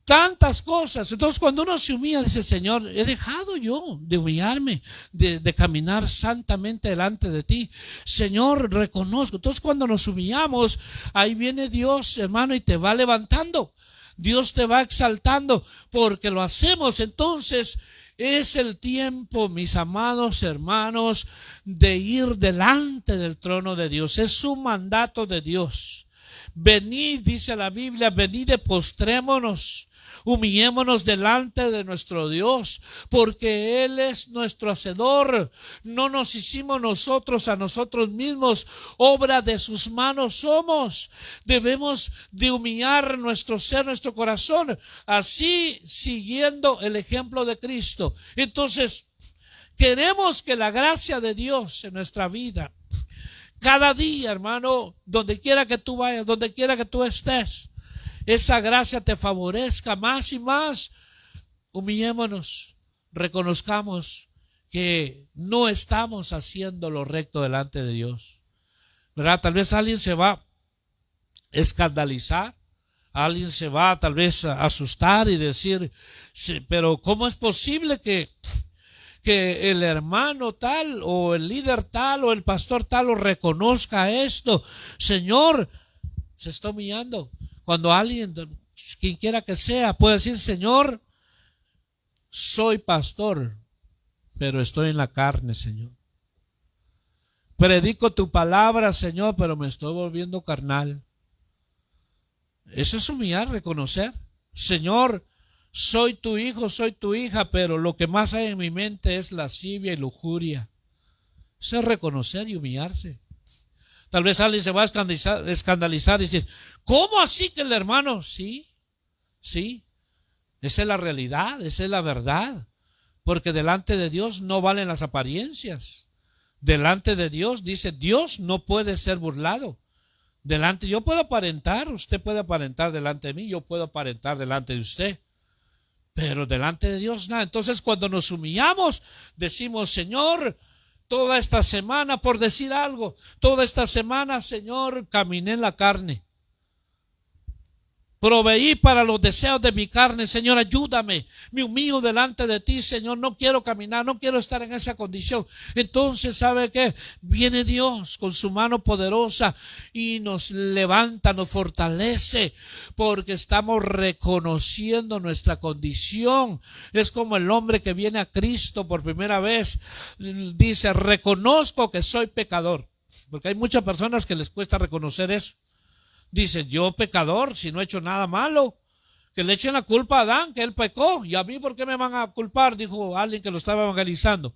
tantas cosas. Entonces, cuando uno se humilla, dice, Señor, he dejado yo de humillarme, de caminar santamente delante de ti. Señor, reconozco. Entonces, cuando nos humillamos, ahí viene Dios, hermano, y te va levantando. Dios te va exaltando porque lo hacemos. Entonces, es el tiempo, mis amados hermanos, de ir delante del trono de Dios. Es un mandato de Dios. Venid, dice la Biblia, venid y postrémonos. Humillémonos delante de nuestro Dios, porque Él es nuestro hacedor. No nos hicimos nosotros a nosotros mismos, obra de sus manos somos. Debemos de humillar nuestro ser, nuestro corazón, así siguiendo el ejemplo de Cristo. Entonces, queremos que la gracia de Dios en nuestra vida, cada día, hermano, donde quiera que tú vayas, donde quiera que tú estés, esa gracia te favorezca más y más. Humillémonos, reconozcamos que no estamos haciendo lo recto delante de Dios, ¿verdad? Tal vez alguien se va a escandalizar, alguien se va tal vez a asustar y decir, sí, pero ¿cómo es posible que el hermano tal o el líder tal o el pastor tal lo reconozca esto? Señor, se está humillando. Cuando alguien, quien quiera que sea, puede decir, Señor, soy pastor, pero estoy en la carne, Señor. Predico tu palabra, Señor, pero me estoy volviendo carnal. Eso es humillar, reconocer. Señor, soy tu hijo, soy tu hija, pero lo que más hay en mi mente es lascivia y lujuria. Eso es reconocer y humillarse. Tal vez alguien se va a escandalizar y decir, ¿cómo así que el hermano? Sí, sí, esa es la realidad, esa es la verdad. Porque delante de Dios no valen las apariencias. Delante de Dios, dice, Dios no puede ser burlado. Delante, yo puedo aparentar, usted puede aparentar delante de mí, yo puedo aparentar delante de usted. Pero delante de Dios nada. Entonces cuando nos humillamos, decimos, Señor, toda esta semana, por decir algo, toda esta semana, Señor, caminé en la carne. Proveí para los deseos de mi carne, Señor, ayúdame. Me humillo delante de ti, Señor. No quiero caminar, no quiero estar en esa condición. Entonces, ¿sabe qué? Viene Dios con su mano poderosa y nos levanta, nos fortalece, porque estamos reconociendo nuestra condición. Es como el hombre que viene a Cristo por primera vez. Dice, reconozco que soy pecador. Porque hay muchas personas que les cuesta reconocer eso. Dice, yo pecador, si no he hecho nada malo, que le echen la culpa a Adán, que él pecó. Y a mí, ¿por qué me van a culpar? Dijo alguien que lo estaba evangelizando.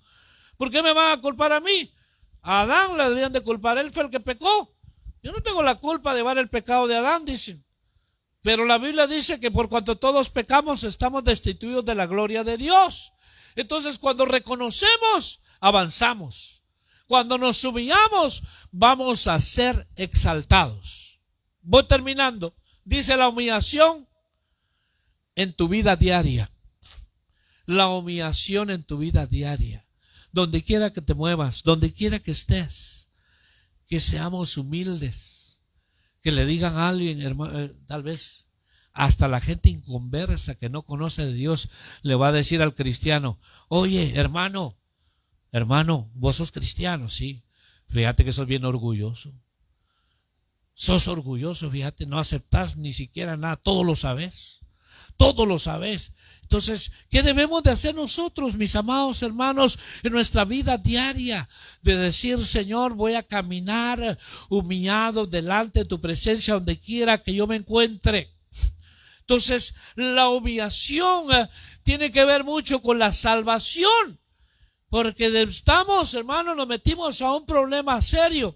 ¿Por qué me van a culpar a mí? A Adán le deberían de culpar, él fue el que pecó. Yo no tengo la culpa de llevar el pecado de Adán, dicen. Pero la Biblia dice que por cuanto todos pecamos, estamos destituidos de la gloria de Dios. Entonces, cuando reconocemos, avanzamos. Cuando nos humillamos, vamos a ser exaltados. Voy terminando. Dice la humillación en tu vida diaria. La humillación en tu vida diaria. Donde quiera que te muevas, donde quiera que estés, que seamos humildes. Que le digan a alguien, hermano, tal vez hasta la gente inconversa que no conoce de Dios le va a decir al cristiano, oye, hermano, vos sos cristiano, sí. Fíjate que sos bien orgulloso. Sos orgulloso, fíjate, no aceptás ni siquiera nada, todo lo sabes. Todo lo sabes. Entonces, ¿qué debemos de hacer nosotros, mis amados hermanos, en nuestra vida diaria? De decir, Señor, voy a caminar humillado delante de tu presencia donde quiera que yo me encuentre. Entonces, la humillación tiene que ver mucho con la salvación. Porque estamos, hermanos, nos metimos a un problema serio.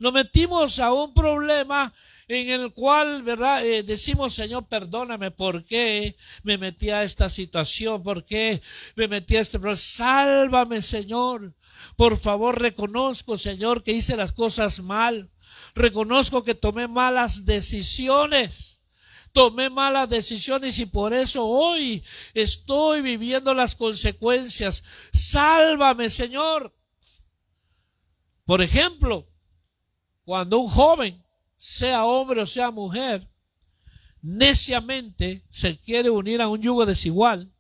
Nos metimos a un problema en el cual, ¿verdad? Decimos, Señor, perdóname, ¿por qué me metí a esta situación? ¿Por qué me metí a este problema? Sálvame, Señor. Por favor, reconozco, Señor, que hice las cosas mal. Reconozco que tomé malas decisiones. Tomé malas decisiones y por eso hoy estoy viviendo las consecuencias. Sálvame, Señor. Por ejemplo, cuando un joven, sea hombre o sea mujer, neciamente se quiere unir a un yugo desigual,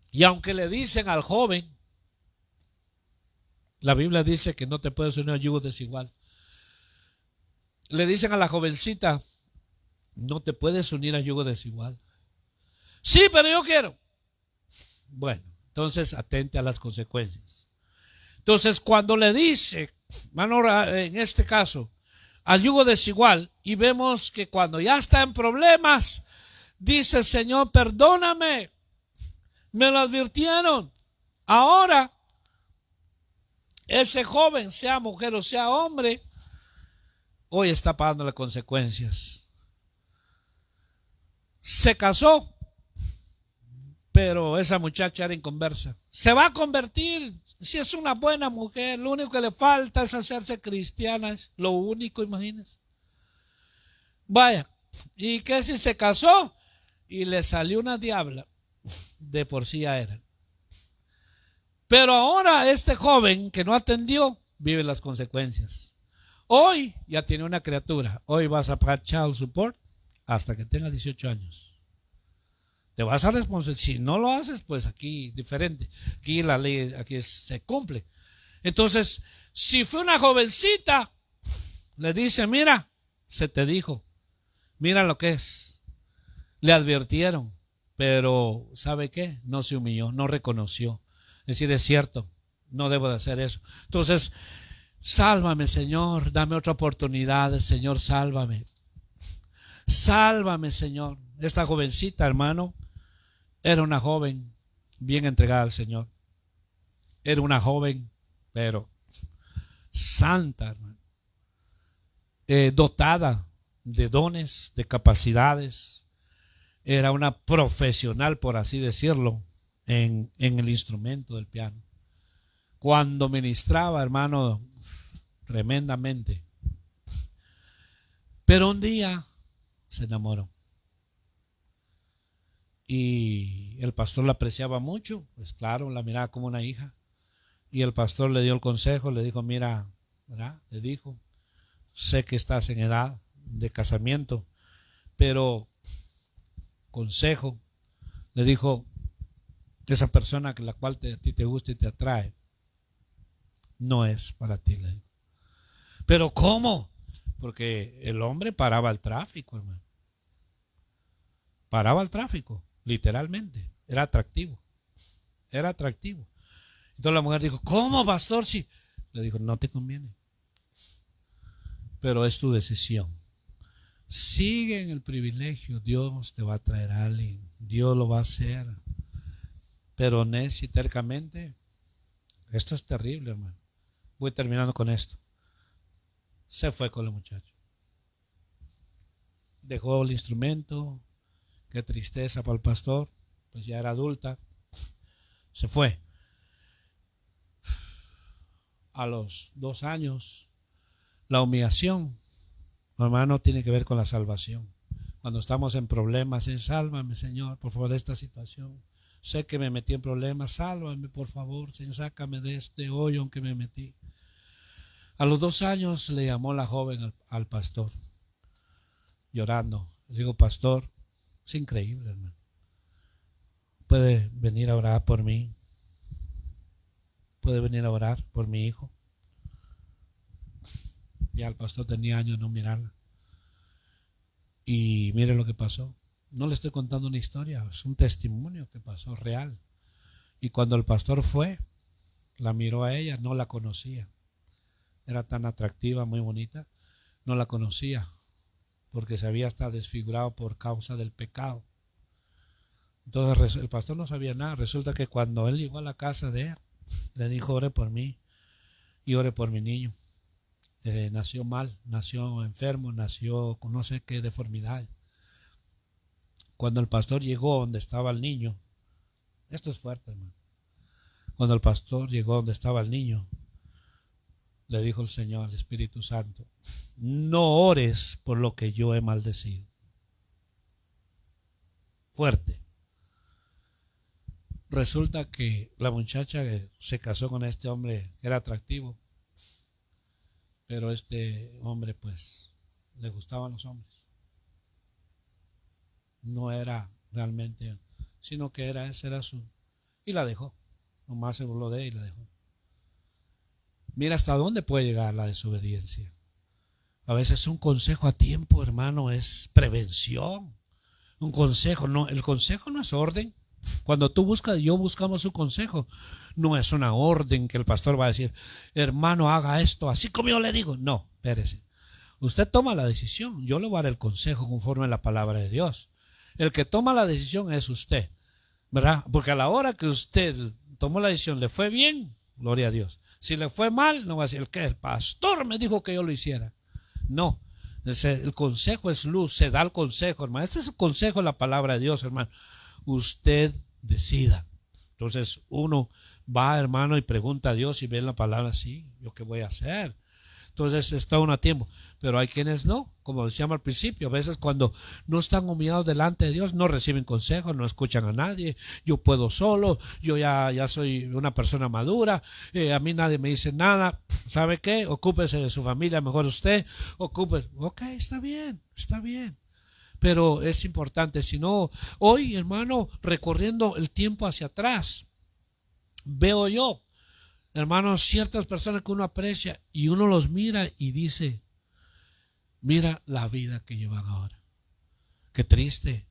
y aunque le dicen al joven, la Biblia dice que no te puedes unir a un yugo desigual, le dicen a la jovencita, no te puedes unir a yugo desigual. Sí, pero yo quiero. Bueno, entonces atente a las consecuencias. Entonces, cuando le dice, en este caso, al yugo desigual, y vemos que cuando ya está en problemas, dice, Señor, perdóname, me lo advirtieron. Ahora, ese joven, sea mujer o sea hombre, hoy está pagando las consecuencias. Se casó, pero esa muchacha era inconversa. Se va a convertir. Si es una buena mujer, lo único que le falta es hacerse cristiana. Es lo único, imagínense. Vaya, ¿y qué si se casó y le salió una diabla? De por sí ya era. Pero ahora este joven que no atendió vive las consecuencias. Hoy ya tiene una criatura. Hoy vas a pagar child support hasta que tenga 18 años. Te vas a responder. Si no lo haces, pues aquí diferente. Aquí la ley aquí se cumple. Entonces, si fue una jovencita, le dice, mira, se te dijo, mira lo que es. Le advirtieron, pero ¿sabe qué? No se humilló, no reconoció. Es decir, es cierto, no debo de hacer eso. Entonces, sálvame, Señor, dame otra oportunidad, Señor, sálvame. Sálvame, Señor. Esta jovencita, hermano, era una joven bien entregada al Señor. Era una joven, pero santa, hermano, dotada de dones, de capacidades. Era una profesional, por así decirlo, en el instrumento del piano. Cuando ministraba, hermano, tremendamente. Pero un día se enamoró. Y el pastor la apreciaba mucho, pues claro, la miraba como una hija. Y el pastor le dio el consejo, le dijo, mira, ¿verdad? Le dijo, sé que estás en edad de casamiento, pero consejo, le dijo, esa persona que la cual a ti te gusta y te atrae, no es para ti, le dijo. Pero ¿cómo? Porque el hombre paraba el tráfico, hermano. Paraba el tráfico, literalmente. Era atractivo. Era atractivo. Entonces la mujer dijo, ¿cómo, pastor? Si le dijo, no te conviene. Pero es tu decisión. Sigue en el privilegio. Dios te va a traer a alguien. Dios lo va a hacer. Pero necio y tercamente, esto es terrible, hermano. Voy terminando con esto. Se fue con el muchacho. Dejó el instrumento. Qué tristeza para el pastor. Pues ya era adulta. Se fue. A los 2 años, la humillación, hermano, tiene que ver con la salvación. Cuando estamos en problemas, sálvame, Señor, por favor, de esta situación. Sé que me metí en problemas, sálvame, por favor, Señor, sácame de este hoyo en que me metí. A los 2 años le llamó la joven al pastor, llorando. Le digo, pastor, es increíble, hermano. ¿Puede venir a orar por mí? ¿Puede venir a orar por mi hijo? Ya el pastor tenía años de no mirarla. Y mire lo que pasó. No le estoy contando una historia, es un testimonio que pasó real. Y cuando el pastor fue, la miró a ella, no la conocía. Era tan atractiva, muy bonita. No la conocía porque se había hasta desfigurado por causa del pecado. Entonces el pastor no sabía nada. Resulta que cuando él llegó a la casa de él, le dijo, ore por mí y ore por mi niño. Nació mal, nació enfermo, nació con no sé qué deformidad. Cuando el pastor llegó donde estaba el niño, esto es fuerte, hermano. Cuando el pastor llegó donde estaba el niño, le dijo el Señor, el Espíritu Santo, no ores por lo que yo he maldecido. Fuerte. Resulta que la muchacha se casó con este hombre que era atractivo, pero este hombre pues le gustaban los hombres. No era realmente, sino que ese era su, y la dejó. Nomás se burló de ella y la dejó. Mira hasta dónde puede llegar la desobediencia. A veces un consejo a tiempo, hermano, es prevención. Un consejo, no, el consejo no es orden. Cuando tú buscas, yo buscamos un consejo, no es una orden que el pastor va a decir, hermano, haga esto, así como yo le digo. No, espérese. Usted toma la decisión, yo le voy a dar el consejo conforme a la palabra de Dios. El que toma la decisión es usted, ¿verdad? Porque a la hora que usted tomó la decisión, le fue bien, gloria a Dios. Si le fue mal, no va a decir, que el pastor me dijo que yo lo hiciera. No, el consejo es luz, se da el consejo, hermano. Este es el consejo de la palabra de Dios, hermano. Usted decida. Entonces uno va, hermano, y pregunta a Dios y ve la palabra así, ¿yo qué voy a hacer? Entonces está uno a tiempo, pero hay quienes no, como decíamos al principio, a veces cuando no están humillados delante de Dios, no reciben consejos, no escuchan a nadie, yo puedo solo, yo ya soy una persona madura, a mí nadie me dice nada, ¿sabe qué? Ocúpese de su familia, mejor usted, ocúpese, ok, está bien, pero es importante, si no, hoy, hermano, recorriendo el tiempo hacia atrás, veo yo, hermanos, ciertas personas que uno aprecia y uno los mira y dice, mira la vida que llevan ahora. Qué triste.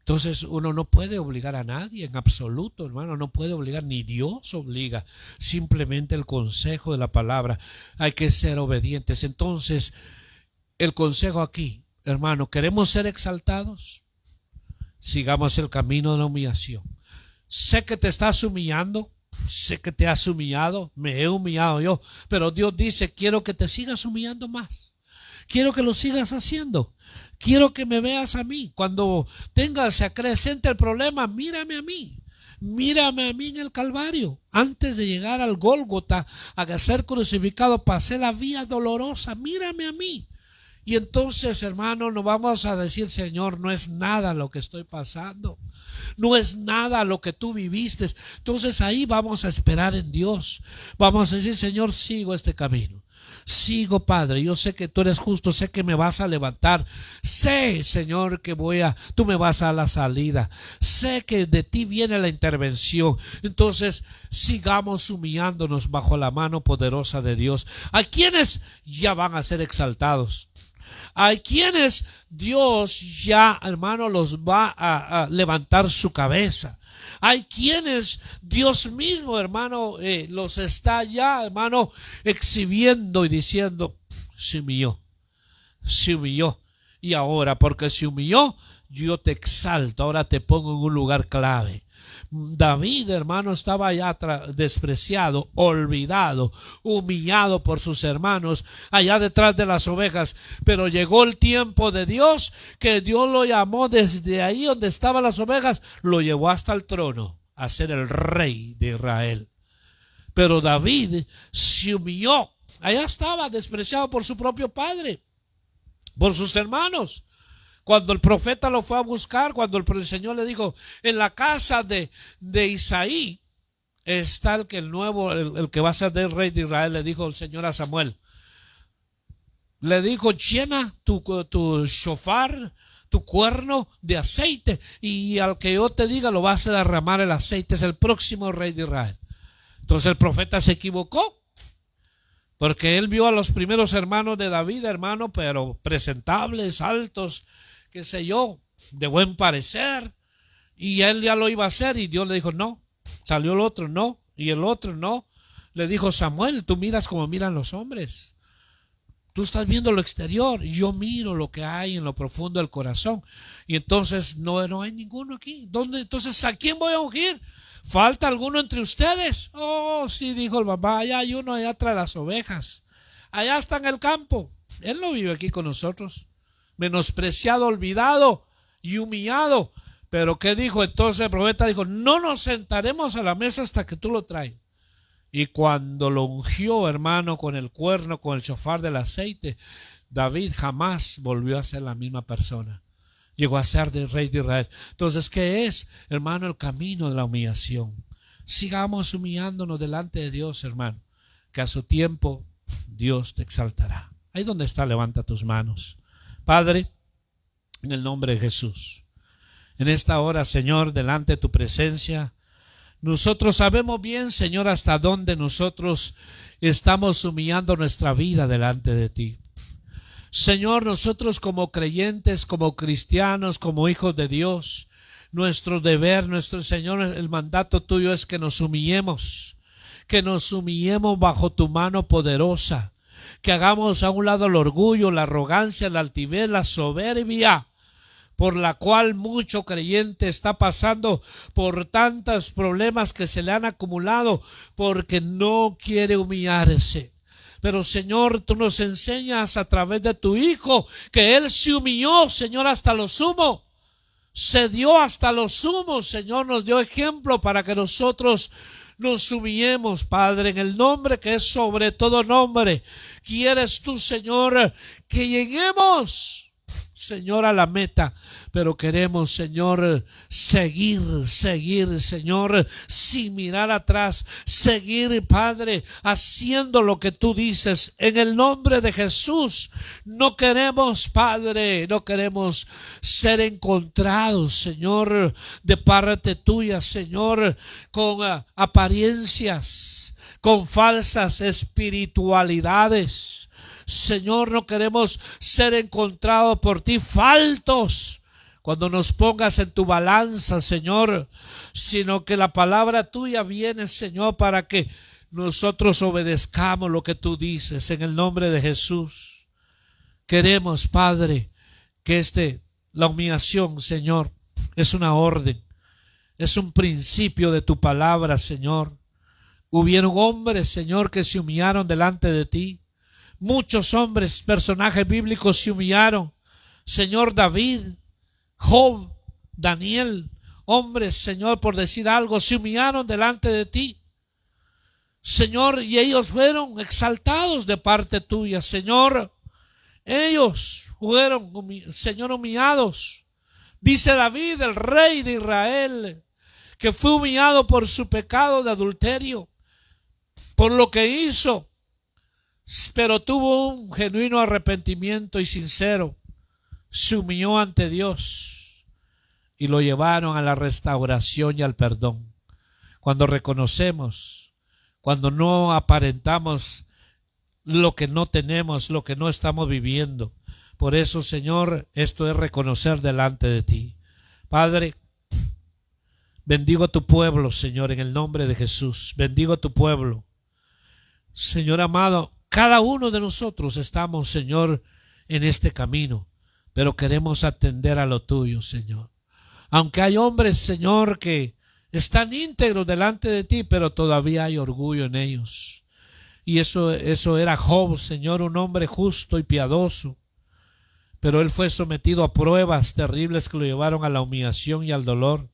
Entonces uno no puede obligar a nadie en absoluto, hermano, no puede obligar, ni Dios obliga, simplemente el consejo de la palabra. Hay que ser obedientes. Entonces, el consejo aquí, hermano, ¿queremos ser exaltados? Sigamos el camino de la humillación. Sé que te estás humillando. sé que te has humillado, me he humillado yo, pero Dios dice, quiero que te sigas humillando más. Quiero que lo sigas haciendo. Quiero que me veas a mí. Cuando se acrecente el problema, mírame a mí. Mírame a mí en el Calvario. Antes de llegar al Gólgota, a ser crucificado, pasé la vía dolorosa. Mírame a mí. Y entonces, hermano, nos vamos a decir, Señor, no es nada lo que estoy pasando. No es nada lo que tú viviste. Entonces ahí vamos a esperar en Dios. Vamos a decir, Señor, sigo este camino. Sigo, Padre, yo sé que tú eres justo, sé que me vas a levantar, sé, Señor, que tú me vas a la salida, sé que de ti viene la intervención. Entonces sigamos humillándonos bajo la mano poderosa de Dios. Hay quienes ya van a ser exaltados. Hay quienes Dios ya, hermano, los va a levantar su cabeza. Hay quienes Dios mismo, hermano, los está ya, hermano, exhibiendo y diciendo, se humilló. Y ahora, porque se humilló, yo te exalto, ahora te pongo en un lugar clave. David, hermano, estaba ya despreciado, olvidado, humillado por sus hermanos, allá detrás de las ovejas. Pero llegó el tiempo de Dios, que Dios lo llamó desde ahí donde estaban las ovejas, lo llevó hasta el trono a ser el rey de Israel. Pero David se humilló. Allá estaba despreciado por su propio padre, por sus hermanos. Cuando el profeta lo fue a buscar, cuando el Señor le dijo, en la casa de Isaí está el que va a ser el rey de Israel, le dijo el Señor a Samuel. Le dijo, llena tu shofar, tu cuerno de aceite, y al que yo te diga lo vas a derramar el aceite, es el próximo rey de Israel. Entonces el profeta se equivocó, porque él vio a los primeros hermanos de David, hermano, pero presentables, altos, qué sé yo, de buen parecer, y él ya lo iba a hacer, y Dios le dijo no. Salió el otro no, y el otro no. Le dijo, Samuel, tú miras como miran los hombres, tú estás viendo lo exterior, yo miro lo que hay en lo profundo del corazón. Y entonces no hay ninguno aquí. ¿Dónde? Entonces, ¿a quién voy a ungir? ¿Falta alguno entre ustedes? Oh, sí, dijo el papá, allá hay uno allá tras las ovejas, allá está en el campo. Él no vive aquí con nosotros. Menospreciado, olvidado y humillado. Pero ¿qué dijo? Entonces el profeta dijo, no nos sentaremos a la mesa hasta que tú lo traigas. Y cuando lo ungió, hermano, con el cuerno, con el shofar del aceite, David jamás volvió a ser la misma persona. Llegó a ser el rey de Israel. Entonces, ¿qué es, hermano, el camino de la humillación? Sigamos humillándonos delante de Dios, hermano, que a su tiempo Dios te exaltará. Ahí donde está, levanta tus manos. Padre, en el nombre de Jesús, en esta hora, Señor, delante de tu presencia, nosotros sabemos bien, Señor, hasta dónde nosotros estamos humillando nuestra vida delante de ti. Señor, nosotros como creyentes, como cristianos, como hijos de Dios, nuestro deber, nuestro Señor, el mandato tuyo es que nos humillemos bajo tu mano poderosa, que hagamos a un lado el orgullo, la arrogancia, la altivez, la soberbia, por la cual mucho creyente está pasando por tantos problemas que se le han acumulado, porque no quiere humillarse. Pero Señor, tú nos enseñas a través de tu Hijo que Él se humilló, Señor, hasta lo sumo. Se dio hasta lo sumo, Señor, nos dio ejemplo para que nosotros nos humillemos, Padre, en el nombre que es sobre todo nombre. ¿Quieres tú, Señor, que lleguemos, Señor, a la meta? Pero queremos, Señor, seguir, Señor, sin mirar atrás, seguir, Padre, haciendo lo que tú dices. En el nombre de Jesús, no queremos, Padre, no queremos ser encontrados, Señor, de parte tuya, Señor, con apariencias, con falsas espiritualidades. Señor, no queremos ser encontrados por ti faltos cuando nos pongas en tu balanza, Señor, sino que la palabra tuya viene, Señor, para que nosotros obedezcamos lo que tú dices. En el nombre de Jesús queremos, Padre, que la humillación, Señor, es una orden, es un principio de tu palabra, Señor. Hubieron hombres, Señor, que se humillaron delante de ti. Muchos hombres, personajes bíblicos se humillaron. Señor, David, Job, Daniel, hombres, Señor, por decir algo, se humillaron delante de ti. Señor, y ellos fueron exaltados de parte tuya, Señor. Ellos fueron, Señor, humillados. Dice David, el rey de Israel, que fue humillado por su pecado de adulterio, por lo que hizo, pero tuvo un genuino arrepentimiento y sincero. Se humilló ante Dios y lo llevaron a la restauración y al perdón. Cuando reconocemos, cuando no aparentamos lo que no tenemos, lo que no estamos viviendo. Por eso, Señor, esto es reconocer delante de ti. Padre, bendigo a tu pueblo, Señor, en el nombre de Jesús. Bendigo a tu pueblo. Señor amado, cada uno de nosotros estamos, Señor, en este camino, pero queremos atender a lo tuyo, Señor. Aunque hay hombres, Señor, que están íntegros delante de ti, pero todavía hay orgullo en ellos. Y eso era Job, Señor, un hombre justo y piadoso. Pero él fue sometido a pruebas terribles que lo llevaron a la humillación y al dolor.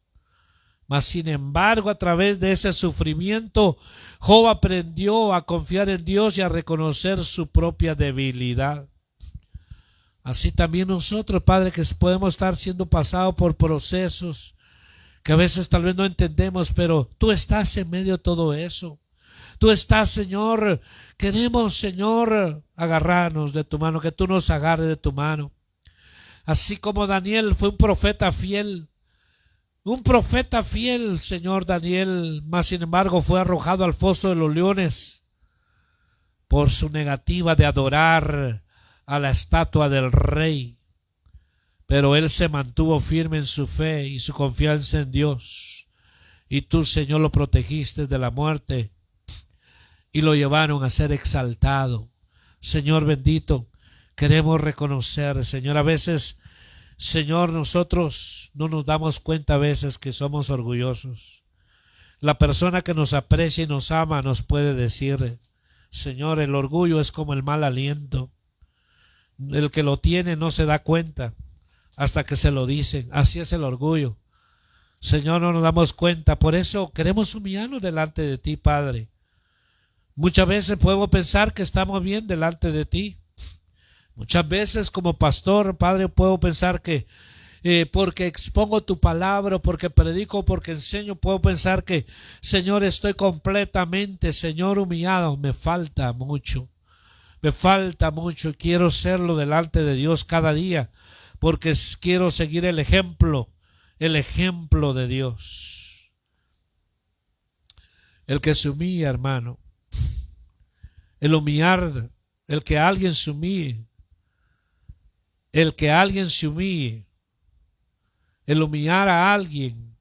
Mas sin embargo, a través de ese sufrimiento, Job aprendió a confiar en Dios y a reconocer su propia debilidad. Así también nosotros, Padre, que podemos estar siendo pasados por procesos que a veces tal vez no entendemos, pero tú estás en medio de todo eso. Tú estás, Señor. Queremos, Señor, agarrarnos de tu mano, que tú nos agarres de tu mano. Así como Daniel fue un profeta fiel, Señor Daniel, mas sin embargo fue arrojado al foso de los leones por su negativa de adorar a la estatua del rey. Pero él se mantuvo firme en su fe y su confianza en Dios. Y tú, Señor, lo protegiste de la muerte y lo llevaron a ser exaltado. Señor bendito, queremos reconocer, Señor, a veces, Señor, nosotros no nos damos cuenta a veces que somos orgullosos. La persona que nos aprecia y nos ama nos puede decir, Señor, el orgullo es como el mal aliento. El que lo tiene no se da cuenta hasta que se lo dicen. Así es el orgullo. Señor, no nos damos cuenta. Por eso queremos humillarnos delante de ti, Padre. Muchas veces podemos pensar que estamos bien delante de ti. Muchas veces como pastor, Padre, puedo pensar que porque expongo tu palabra, porque predico, porque enseño, puedo pensar que, Señor, estoy completamente, Señor, humillado. Me falta mucho y quiero serlo delante de Dios cada día, porque quiero seguir el ejemplo de Dios. El que se humilla, hermano, el humillar, el que alguien se humille, el humillar a alguien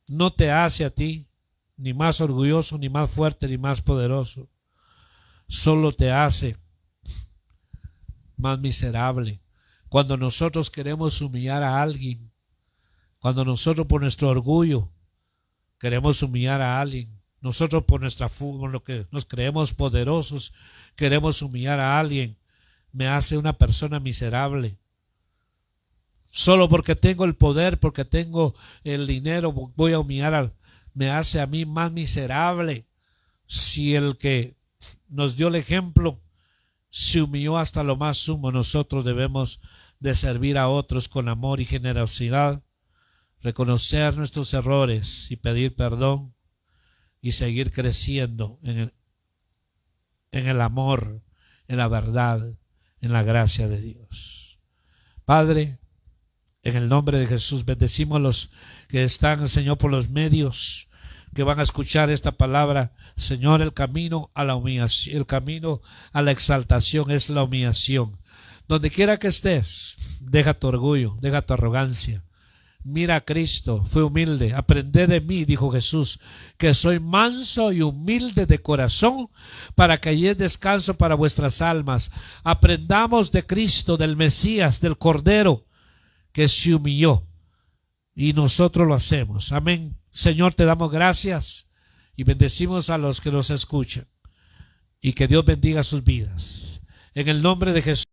no te hace a ti ni más orgulloso, ni más fuerte, ni más poderoso. Solo te hace más miserable. Cuando nosotros queremos humillar a alguien, cuando nosotros por nuestro orgullo queremos humillar a alguien, nosotros por lo que nos creemos poderosos queremos humillar a alguien, me hace una persona miserable. Solo porque tengo el poder, porque tengo el dinero, voy a humillar me hace a mí más miserable. Si el que nos dio el ejemplo se humilló hasta lo más sumo, nosotros debemos de servir a otros con amor y generosidad, reconocer nuestros errores y pedir perdón y seguir creciendo en el amor, en la verdad, en la gracia de Dios. Padre, en el nombre de Jesús, bendecimos a los que están, Señor, por los medios que van a escuchar esta palabra. Señor, el camino a la humillación, el camino a la exaltación es la humillación. Donde quiera que estés, deja tu orgullo, deja tu arrogancia. Mira a Cristo, fue humilde. Aprended de mí, dijo Jesús, que soy manso y humilde de corazón, para que halléis descanso para vuestras almas. Aprendamos de Cristo, del Mesías, del Cordero, que se humilló. Y nosotros lo hacemos. Amén. Señor, te damos gracias y bendecimos a los que nos escuchan. Y que Dios bendiga sus vidas. En el nombre de Jesús.